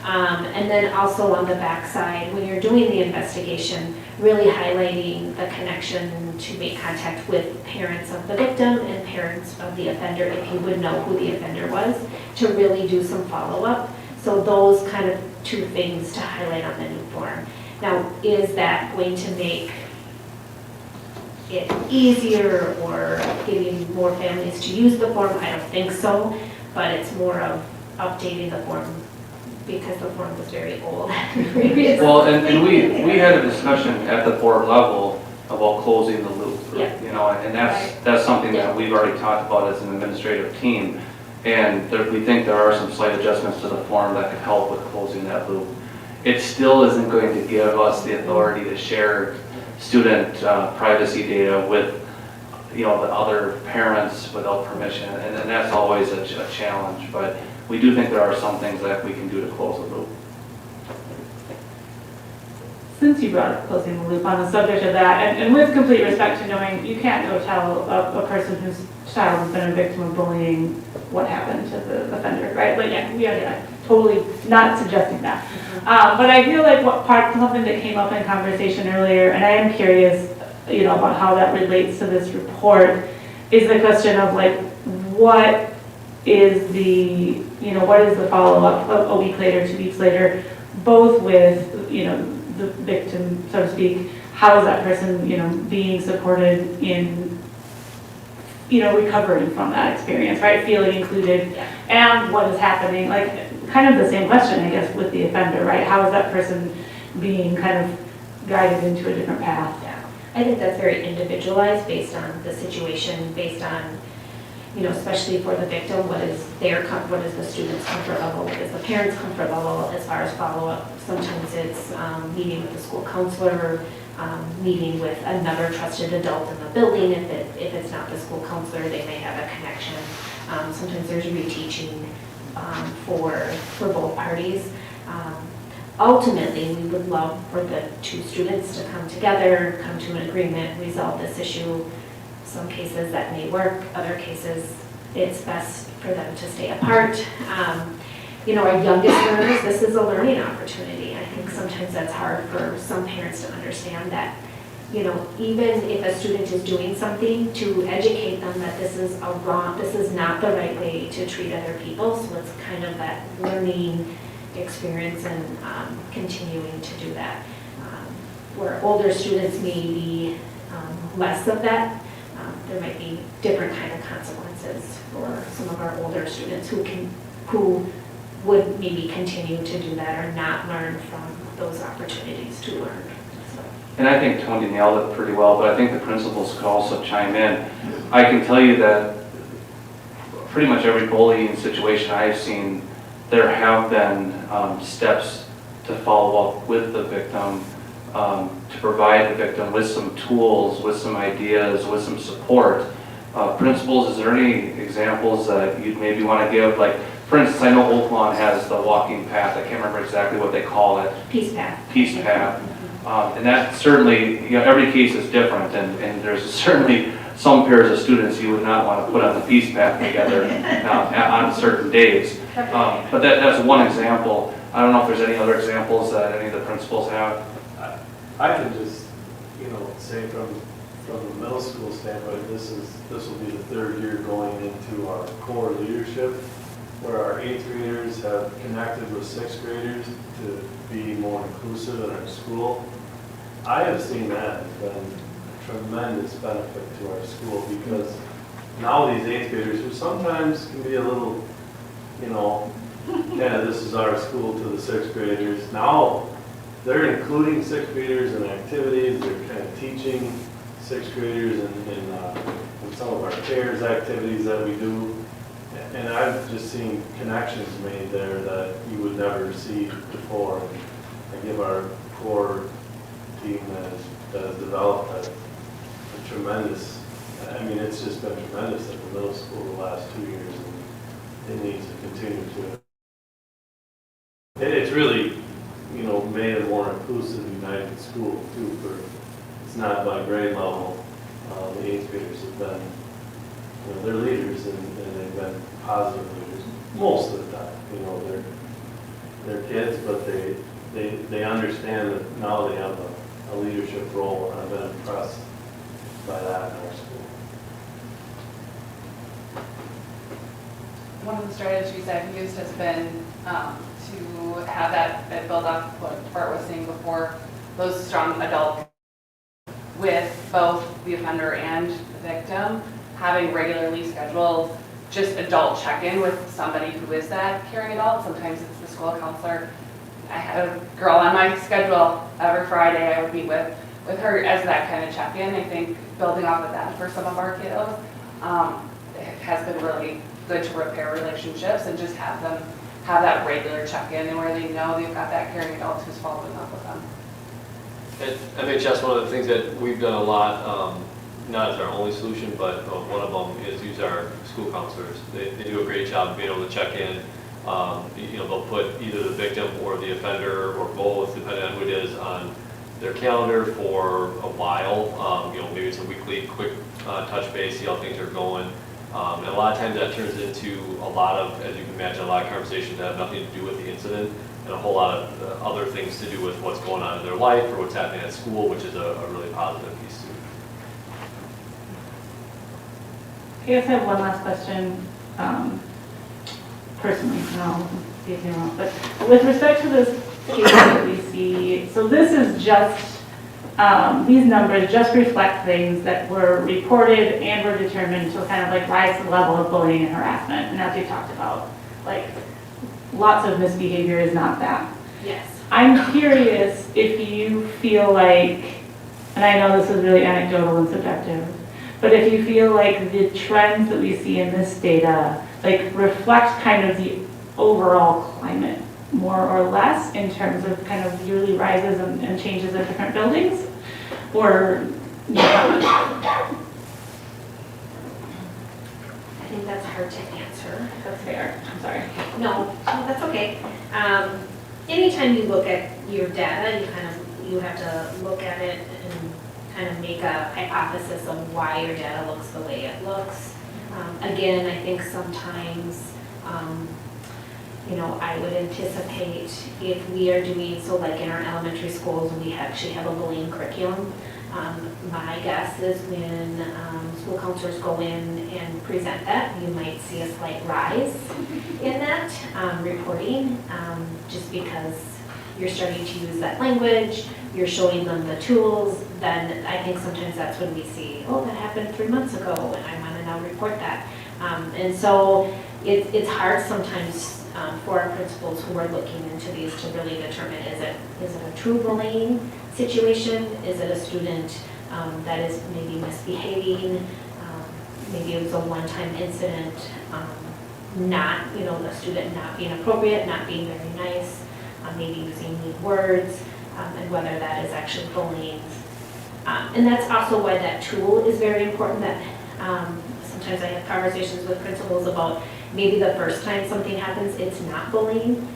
And then also on the back side, when you're doing the investigation, really highlighting the connection to make contact with parents of the victim and parents of the offender, if you would know who the offender was, to really do some follow-up. So those kind of two things to highlight on the new form. Now, is that going to make it easier or getting more families to use the form? I don't think so, but it's more of updating the form because the form was very old. Well, and we had a discussion at the board level about closing the loop, Yeah. you know, and that's something that we've already talked about as an administrative team. And we think there are some slight adjustments to the form that could help with closing that loop. It still isn't going to give us the authority to share student privacy data with, you know, the other parents without permission, and that's always a challenge. But we do think there are some things that we can do to close the loop. Since you brought up closing the loop on the subject of that, and with complete respect to knowing you can't go tell a person whose child has been a victim of bullying what happened to the offender, right? But yeah, we are totally not suggesting that. But I feel like something that came up in conversation earlier, and I am curious, you know, about how that relates to this report, is the question of like, what is the, you know, what is the follow-up a week later, 2 weeks later, both with, you know, the victim, so to speak, how is that person, you know, being supported in, you know, recovering from that experience, right? Feeling included, and what is happening, like, kind of the same question, I guess, with the offender, right? How is that person being kind of guided into a different path? Yeah, I think that's very individualized based on the situation, based on, you know, especially for the victim, what is the student's comfort level, what is the parent's comfort level as far as follow-up. Sometimes it's meeting with the school counselor, meeting with another trusted adult in the building. If it's not the school counselor, they may have a connection. Sometimes there's reteaching for both parties. Ultimately, we would love for the two students to come together, come to an agreement, resolve this issue. Some cases that may work, other cases it's best for them to stay apart. You know, our youngest learners, this is a learning opportunity. I think sometimes that's hard for some parents to understand that, you know, even if a student is doing something, to educate them that this is not the right way to treat other people. So it's kind of that learning experience and continuing to do that. Where older students may be less of that, there might be different kind of consequences for some of our older students who would maybe continue to do that or not learn from those opportunities to learn. So. And I think Tony nailed it pretty well, but I think the principals could also chime in. I can tell you that pretty much every bullying situation I've seen, there have been steps to follow up with the victim, to provide the victim with some tools, with some ideas, with some support. Principals, is there any examples that you'd maybe want to give? Like, for instance, I know Oaklawn has the walking path. I can't remember exactly what they call it. Peace path. Peace path. And that certainly, you know, every case is different, and there's certainly some pairs of students you would not want to put on the peace path together on certain days. But that's one example. I don't know if there's any other examples that any of the principals have. I can just, say from the middle school standpoint, this will be the third year going into our core leadership, where our 8th graders have connected with 6th graders to be more inclusive in our school. I have seen that has been a tremendous benefit to our school, because now these 8th graders, who sometimes can be a little, kind of this is our school to the 6th graders, now they're including 6th graders in activities, they're kind of teaching 6th graders in some of our CARES activities that we do. And I've just seen connections made there that you would never see before. And I give our core team that has developed a tremendous, it's just been tremendous at the middle school the last 2 years, and it needs to continue to. It's really, made a more inclusive, united school too. It's not by grade level. The 8th graders have been, they're leaders, and they've been positive leaders most of the time. They're kids, but they understand that now they have a leadership role, and I've been impressed by that in our school. One of the strategies I've used has been to have that build off what Bart was saying before, those strong adults with both the offender and the victim, having regularly scheduled just adult check-in with somebody who is that caring adult. Sometimes it's the school counselor. I had a girl on my schedule every Friday. I would meet with her as that kind of check-in. I think building off of that for some of our kiddos it has been really good to repair relationships and just have them have that regular check-in and where they know they've got that caring adult who's following up with them. At MHS, one of the things that we've done a lot, not as our only solution, but one of them is use our school counselors. They do a great job of being able to check in. They'll put either the victim or the offender or both, depending on who it is, on their calendar for a while. Maybe it's a weekly quick touch base, see how things are going. And a lot of times that turns into a lot of, as you can imagine, a lot of conversations that have nothing to do with the incident, and a whole lot of other things to do with what's going on in their life or what's happening at school, which is a really positive piece too. I guess I have one last question, personally, and I'll see if you're wrong, but with respect to this case that we see, so this is just, these numbers just reflect things that were reported and were determined to kind of like rise to the level of bullying and harassment, and as we talked about, like, lots of misbehavior is not that. Yes. I'm curious if you feel like, and I know this is really anecdotal and subjective, but if you feel like the trends that we see in this data like reflect kind of the overall climate more or less in terms of kind of yearly rises and changes in different buildings, or I think that's hard to answer. That's fair. I'm sorry. No, that's okay. Anytime you look at your data, you have to look at it and kind of make a hypothesis of why your data looks the way it looks. Again, I think sometimes, I would anticipate if we are doing, so like in our elementary schools, we actually have a bullying curriculum. My guess is when school counselors go in and present that, you might see a slight rise in that reporting, just because you're starting to use that language, you're showing them the tools, then I think sometimes that's when we see, oh, that happened 3 months ago, and I want to now report that. And so it's hard sometimes for our principals who are looking into these to really determine, is it a true bullying situation? Is it a student that is maybe misbehaving? Maybe it was a one-time incident, not, the student not being appropriate, not being very nice, maybe using mean words, and whether that is actually bullying. And that's also why that tool is very important. That sometimes I have conversations with principals about maybe the first time something happens, it's not bullying,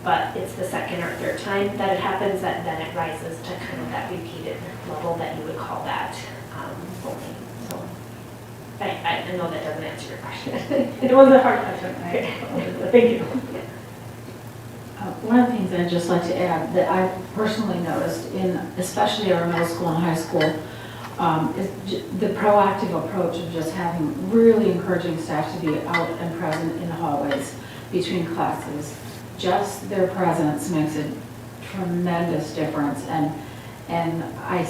but it's the second or third time that it happens that then it rises to kind of that repeated level that you would call that bullying. So I know that doesn't answer your question. It was a hard question. Thank you. one of the things I'd just like to add that I personally noticed in, especially our middle school and high school, is the proactive approach of just having really encouraging staff to be out and present in the hallways between classes. Just their presence makes a tremendous difference, and I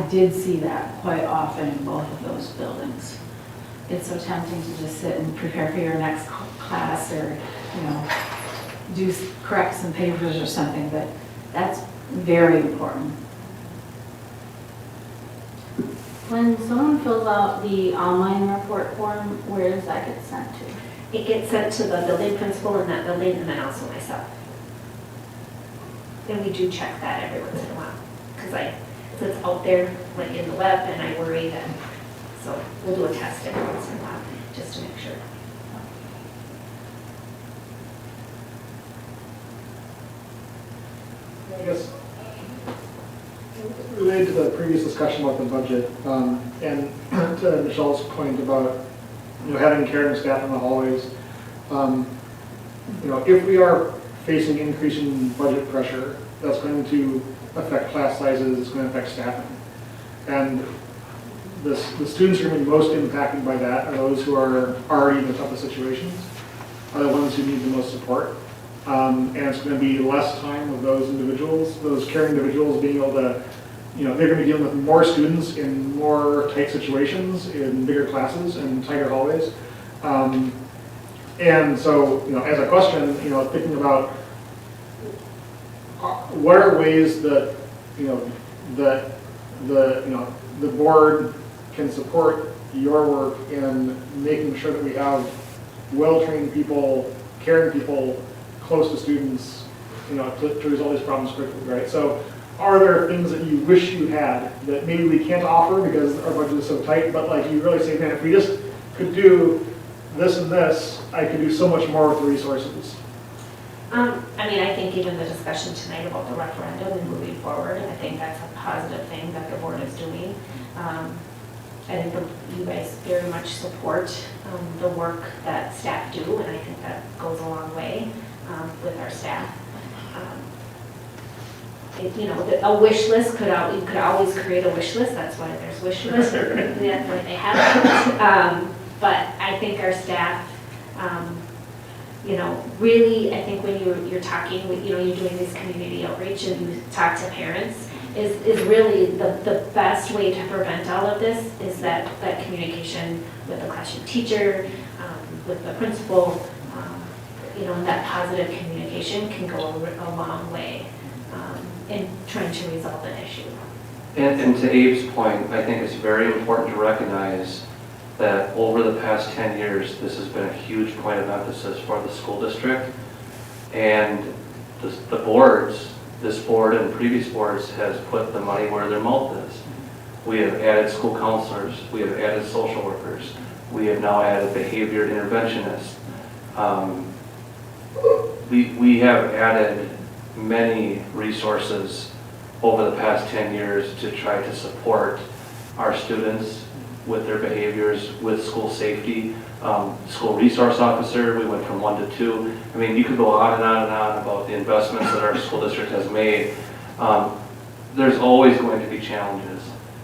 did see that quite often in both of those buildings. It's so tempting to just sit and prepare for your next class or, correct some papers or something, but that's very important. When someone fills out the online report form, where does that get sent to? It gets sent to the building principal in that building and then also myself. And we do check that every once in a while, because it's out there like in the web and I worry that, so we'll do a test every once in a while, just to make sure. I guess, related to the previous discussion about the budget, and to Michelle's point about, having caring staff in the hallways, if we are facing increasing budget pressure, that's going to affect class sizes, it's going to affect staffing. And the students who are going to be most impacted by that are those who are already in the toughest situations, are the ones who need the most support. And it's going to be less time of those individuals, those caring individuals being able to, they're going to be dealing with more students in more tight situations, in bigger classes and tighter hallways. And so, as a question, thinking about what are ways that, that the board can support your work in making sure that we have well-trained people, caring people close to students, to resolve these problems quickly, right? So are there things that you wish you had that maybe we can't offer because our budget is so tight, but like you really say, man, if we just could do this and this, I could do so much more with the resources? I think even the discussion tonight about the referendum and moving forward, I think that's a positive thing that the board is doing. I think you guys very much support the work that staff do, and I think that goes a long way with our staff. A wish list you could always create a wish list. That's why there's wish lists. That's why they have it. But I think our staff, really, I think when you're talking, you're doing this community outreach and you talk to parents, is really the best way to prevent all of this is that communication with the classroom teacher, with the principal, and that positive communication can go a long way in trying to resolve an issue. And to Abe's point, I think it's very important to recognize that over the past 10 years, this has been a huge point of emphasis for the school district. And the boards, this board and previous boards has put the money where their mouth is. We have added school counselors, we have added social workers, we have now added behavior interventionists. We have added many resources over the past 10 years to try to support our students with their behaviors, with school safety. School resource officer, we went from 1 to 2. I mean, you could go on and on and on about the investments that our school district has made. There's always going to be challenges,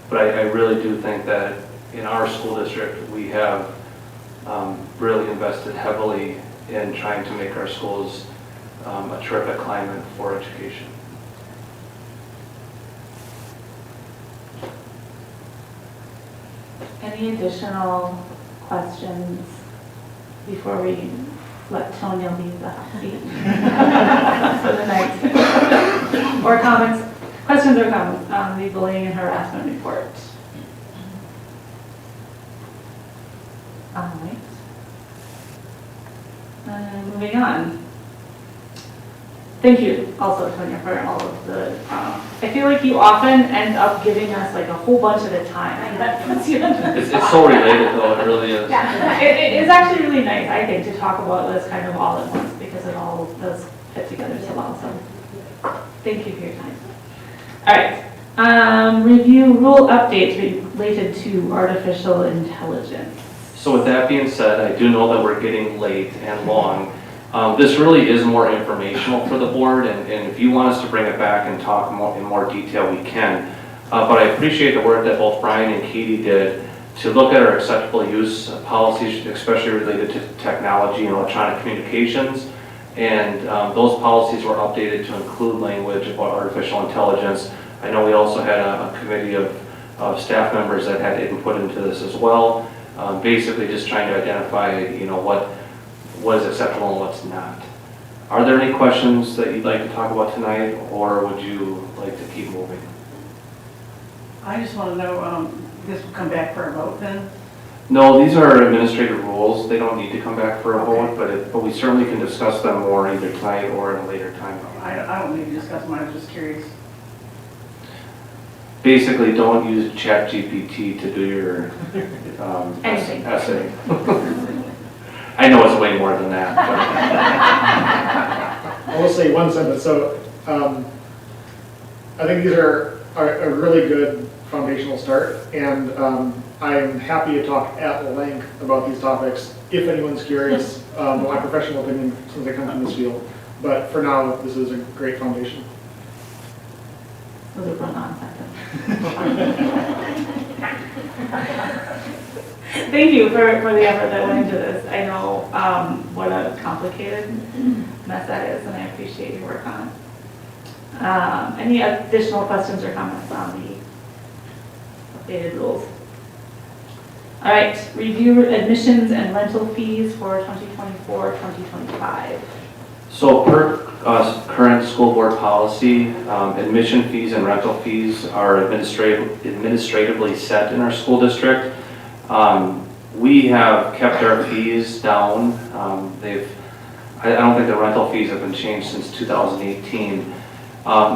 but I really do think that in our school district, we have really invested heavily in trying to make our schools a terrific climate for education. Any additional questions before we let Tonya leave the hot seat for the night? Or comments, questions or comments on the bullying and harassment report? All right. Moving on. Thank you also, Tonya, for all of the, I feel like you often end up giving us like a whole bunch at a time. And that puts you into the It's so related though, it really is. Yeah, it is actually really nice, I think, to talk about this kind of all at once because it all does fit together so well. So thank you for your time. All right. Review rule updates related to artificial intelligence. So with that being said, I do know that we're getting late and long. This really is more informational for the board, and if you want us to bring it back and talk in more detail, we can. But I appreciate the work that both Brian and Katie did to look at our acceptable use policies, especially related to technology and electronic communications. And those policies were updated to include language about artificial intelligence. I know we also had a committee of staff members that had input into this as well. Basically just trying to identify, what is acceptable and what's not. Are there any questions that you'd like to talk about tonight, or would you like to keep moving? I just want to know, this will come back for a vote then? No, these are administrative rules. They don't need to come back for a vote, but we certainly can discuss them more either tonight or at a later time. I don't need to discuss them, I was just curious. Basically, don't use ChatGPT to do your Anything. essay. I know it's way more than that. I will say one sentence. So I think these are a really good foundational start, and I am happy to talk at length about these topics if anyone's curious, my professional opinion since I come from this field. But for now, this is a great foundation. Was a run-on sentence. Thank you for the effort that went into this. I know what a complicated mess that is, and I appreciate your work on it. Any additional questions or comments on the updated rules? All right, review admissions and rental fees for 2024-2025. So per current school board policy, admission fees and rental fees are administratively set in our school district. We have kept our fees down. I don't think the rental fees have been changed since 2018.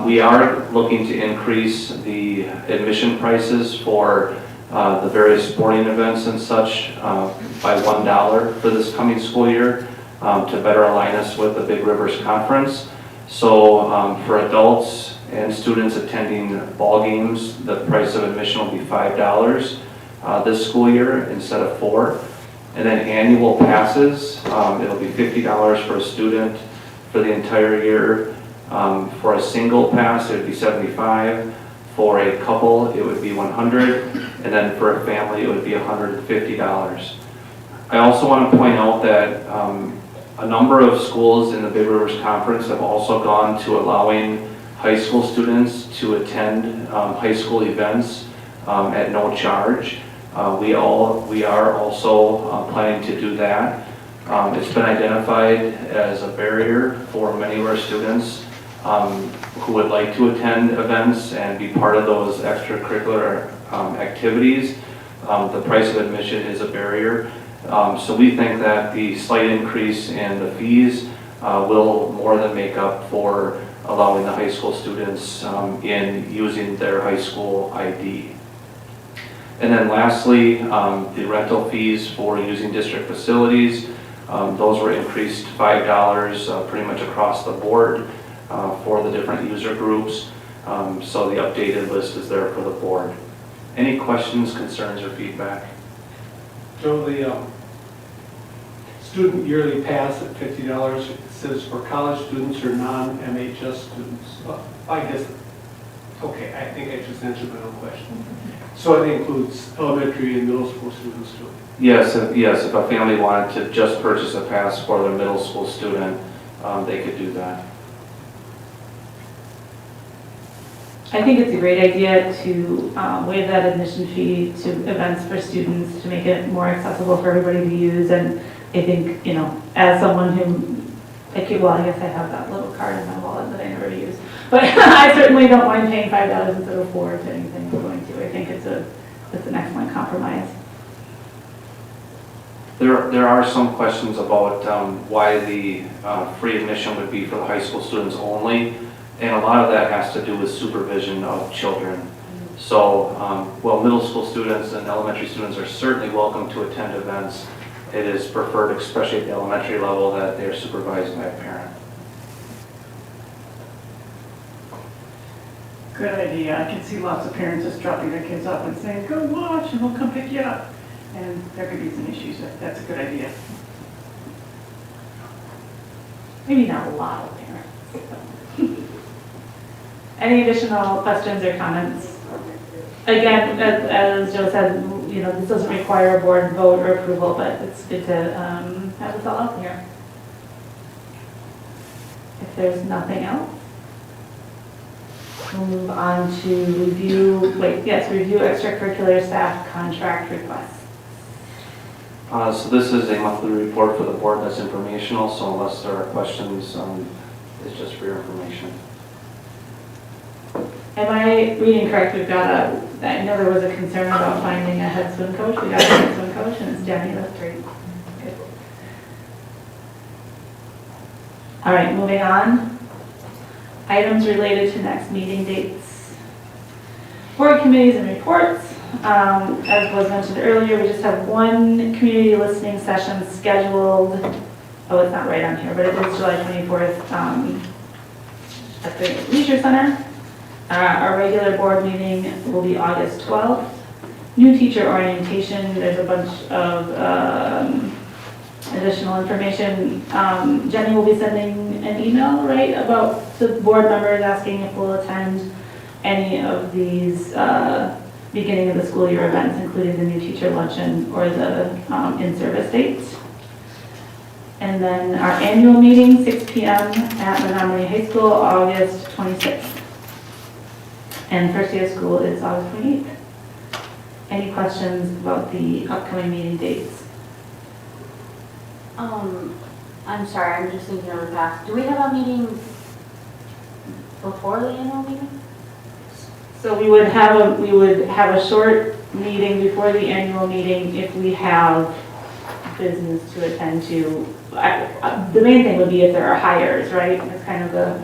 We are looking to increase the admission prices for the various sporting events and such by $1 for this coming school year to better align us with the Big Rivers Conference. So for adults and students attending ball games, the price of admission will be $5 this school year instead of $4. And then annual passes, it'll be $50 for a student for the entire year. For a single pass, it would be $75. For a couple, it would be $100. And then for a family, it would be $150. I also want to point out that a number of schools in the Big Rivers Conference have also gone to allowing high school students to attend high school events at no charge. We are also planning to do that. It's been identified as a barrier for many of our students who would like to attend events and be part of those extracurricular activities. The price of admission is a barrier. So we think that the slight increase in the fees will more than make up for allowing the high school students in using their high school ID. And then lastly, the rental fees for using district facilities, those were increased $5 pretty much across the board for the different user groups. So the updated list is there for the board. Any questions, concerns, or feedback? Joe, the student yearly pass at $50, it says for college students or non-MHS students. Well, I guess, okay, I think I just answered my own question. So it includes elementary and middle school students too? Yes, if a family wanted to just purchase a pass for their middle school student, they could do that. I think it's a great idea to waive that admission fee to events for students to make it more accessible for everybody to use. And I think, as someone who, I guess I have that little card in my wallet that I never use. But I certainly don't mind paying $5 instead of $4 if anything we're going to. I think it's an excellent compromise. There are some questions about why the free admission would be for the high school students only. And a lot of that has to do with supervision of children. So, while middle school students and elementary students are certainly welcome to attend events, it is preferred, especially at the elementary level, that they're supervised by a parent. Good idea. I can see lots of parents just dropping their kids off and saying, go watch and we'll come pick you up. And there could be some issues. That's a good idea. maybe not a lot of parents. but- Any additional questions or comments? Again, as Joe said, you know, this doesn't require a board vote or approval, but it's good to have this all out here. If there's nothing else, we'll move on to review extracurricular staff contract requests. So this is a monthly report for the board that's informational, so unless there are questions, it's just for your information. Am I reading correct? I know there was a concern about finding a head swim coach. We got a head swim coach and it's Jenny, that's great. Good. All right, moving on. Items related to next meeting dates. Board committees and reports. As was mentioned earlier, we just have one community listening session scheduled. Oh, it's not right on here, but it is July 24th at the Leisure Center. Our regular board meeting will be August 12th. New teacher orientation, there's a bunch of additional information. Jenny will be sending an email, right, about the board members asking if we'll attend any of these beginning of the school year events, including the new teacher luncheon or the in-service dates. And then our annual meeting, 6 p.m. at Menomonie High School, August 26th. And first day of school is August 28th. Any questions about the upcoming meeting dates? I'm sorry, I'm just thinking of the past. Do we have a meeting before the annual meeting? So we would have a short meeting before the annual meeting if we have business to attend to. The main thing would be if there are hires, right? That's kind of the.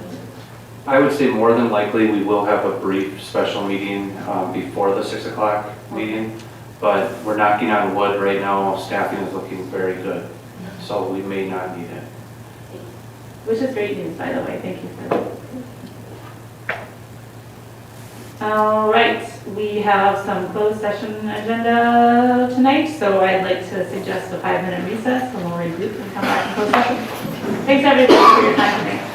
I would say more than likely we will have a brief special meeting before the 6 o'clock meeting, but we're knocking on wood right now. Staffing is looking very good, so we may not need it. Which is great news, by the way. Thank you for that. All right, we have some closed session agenda tonight, so I'd like to suggest a 5-minute recess and we'll regroup and come back and close session. Thanks everybody for your time tonight.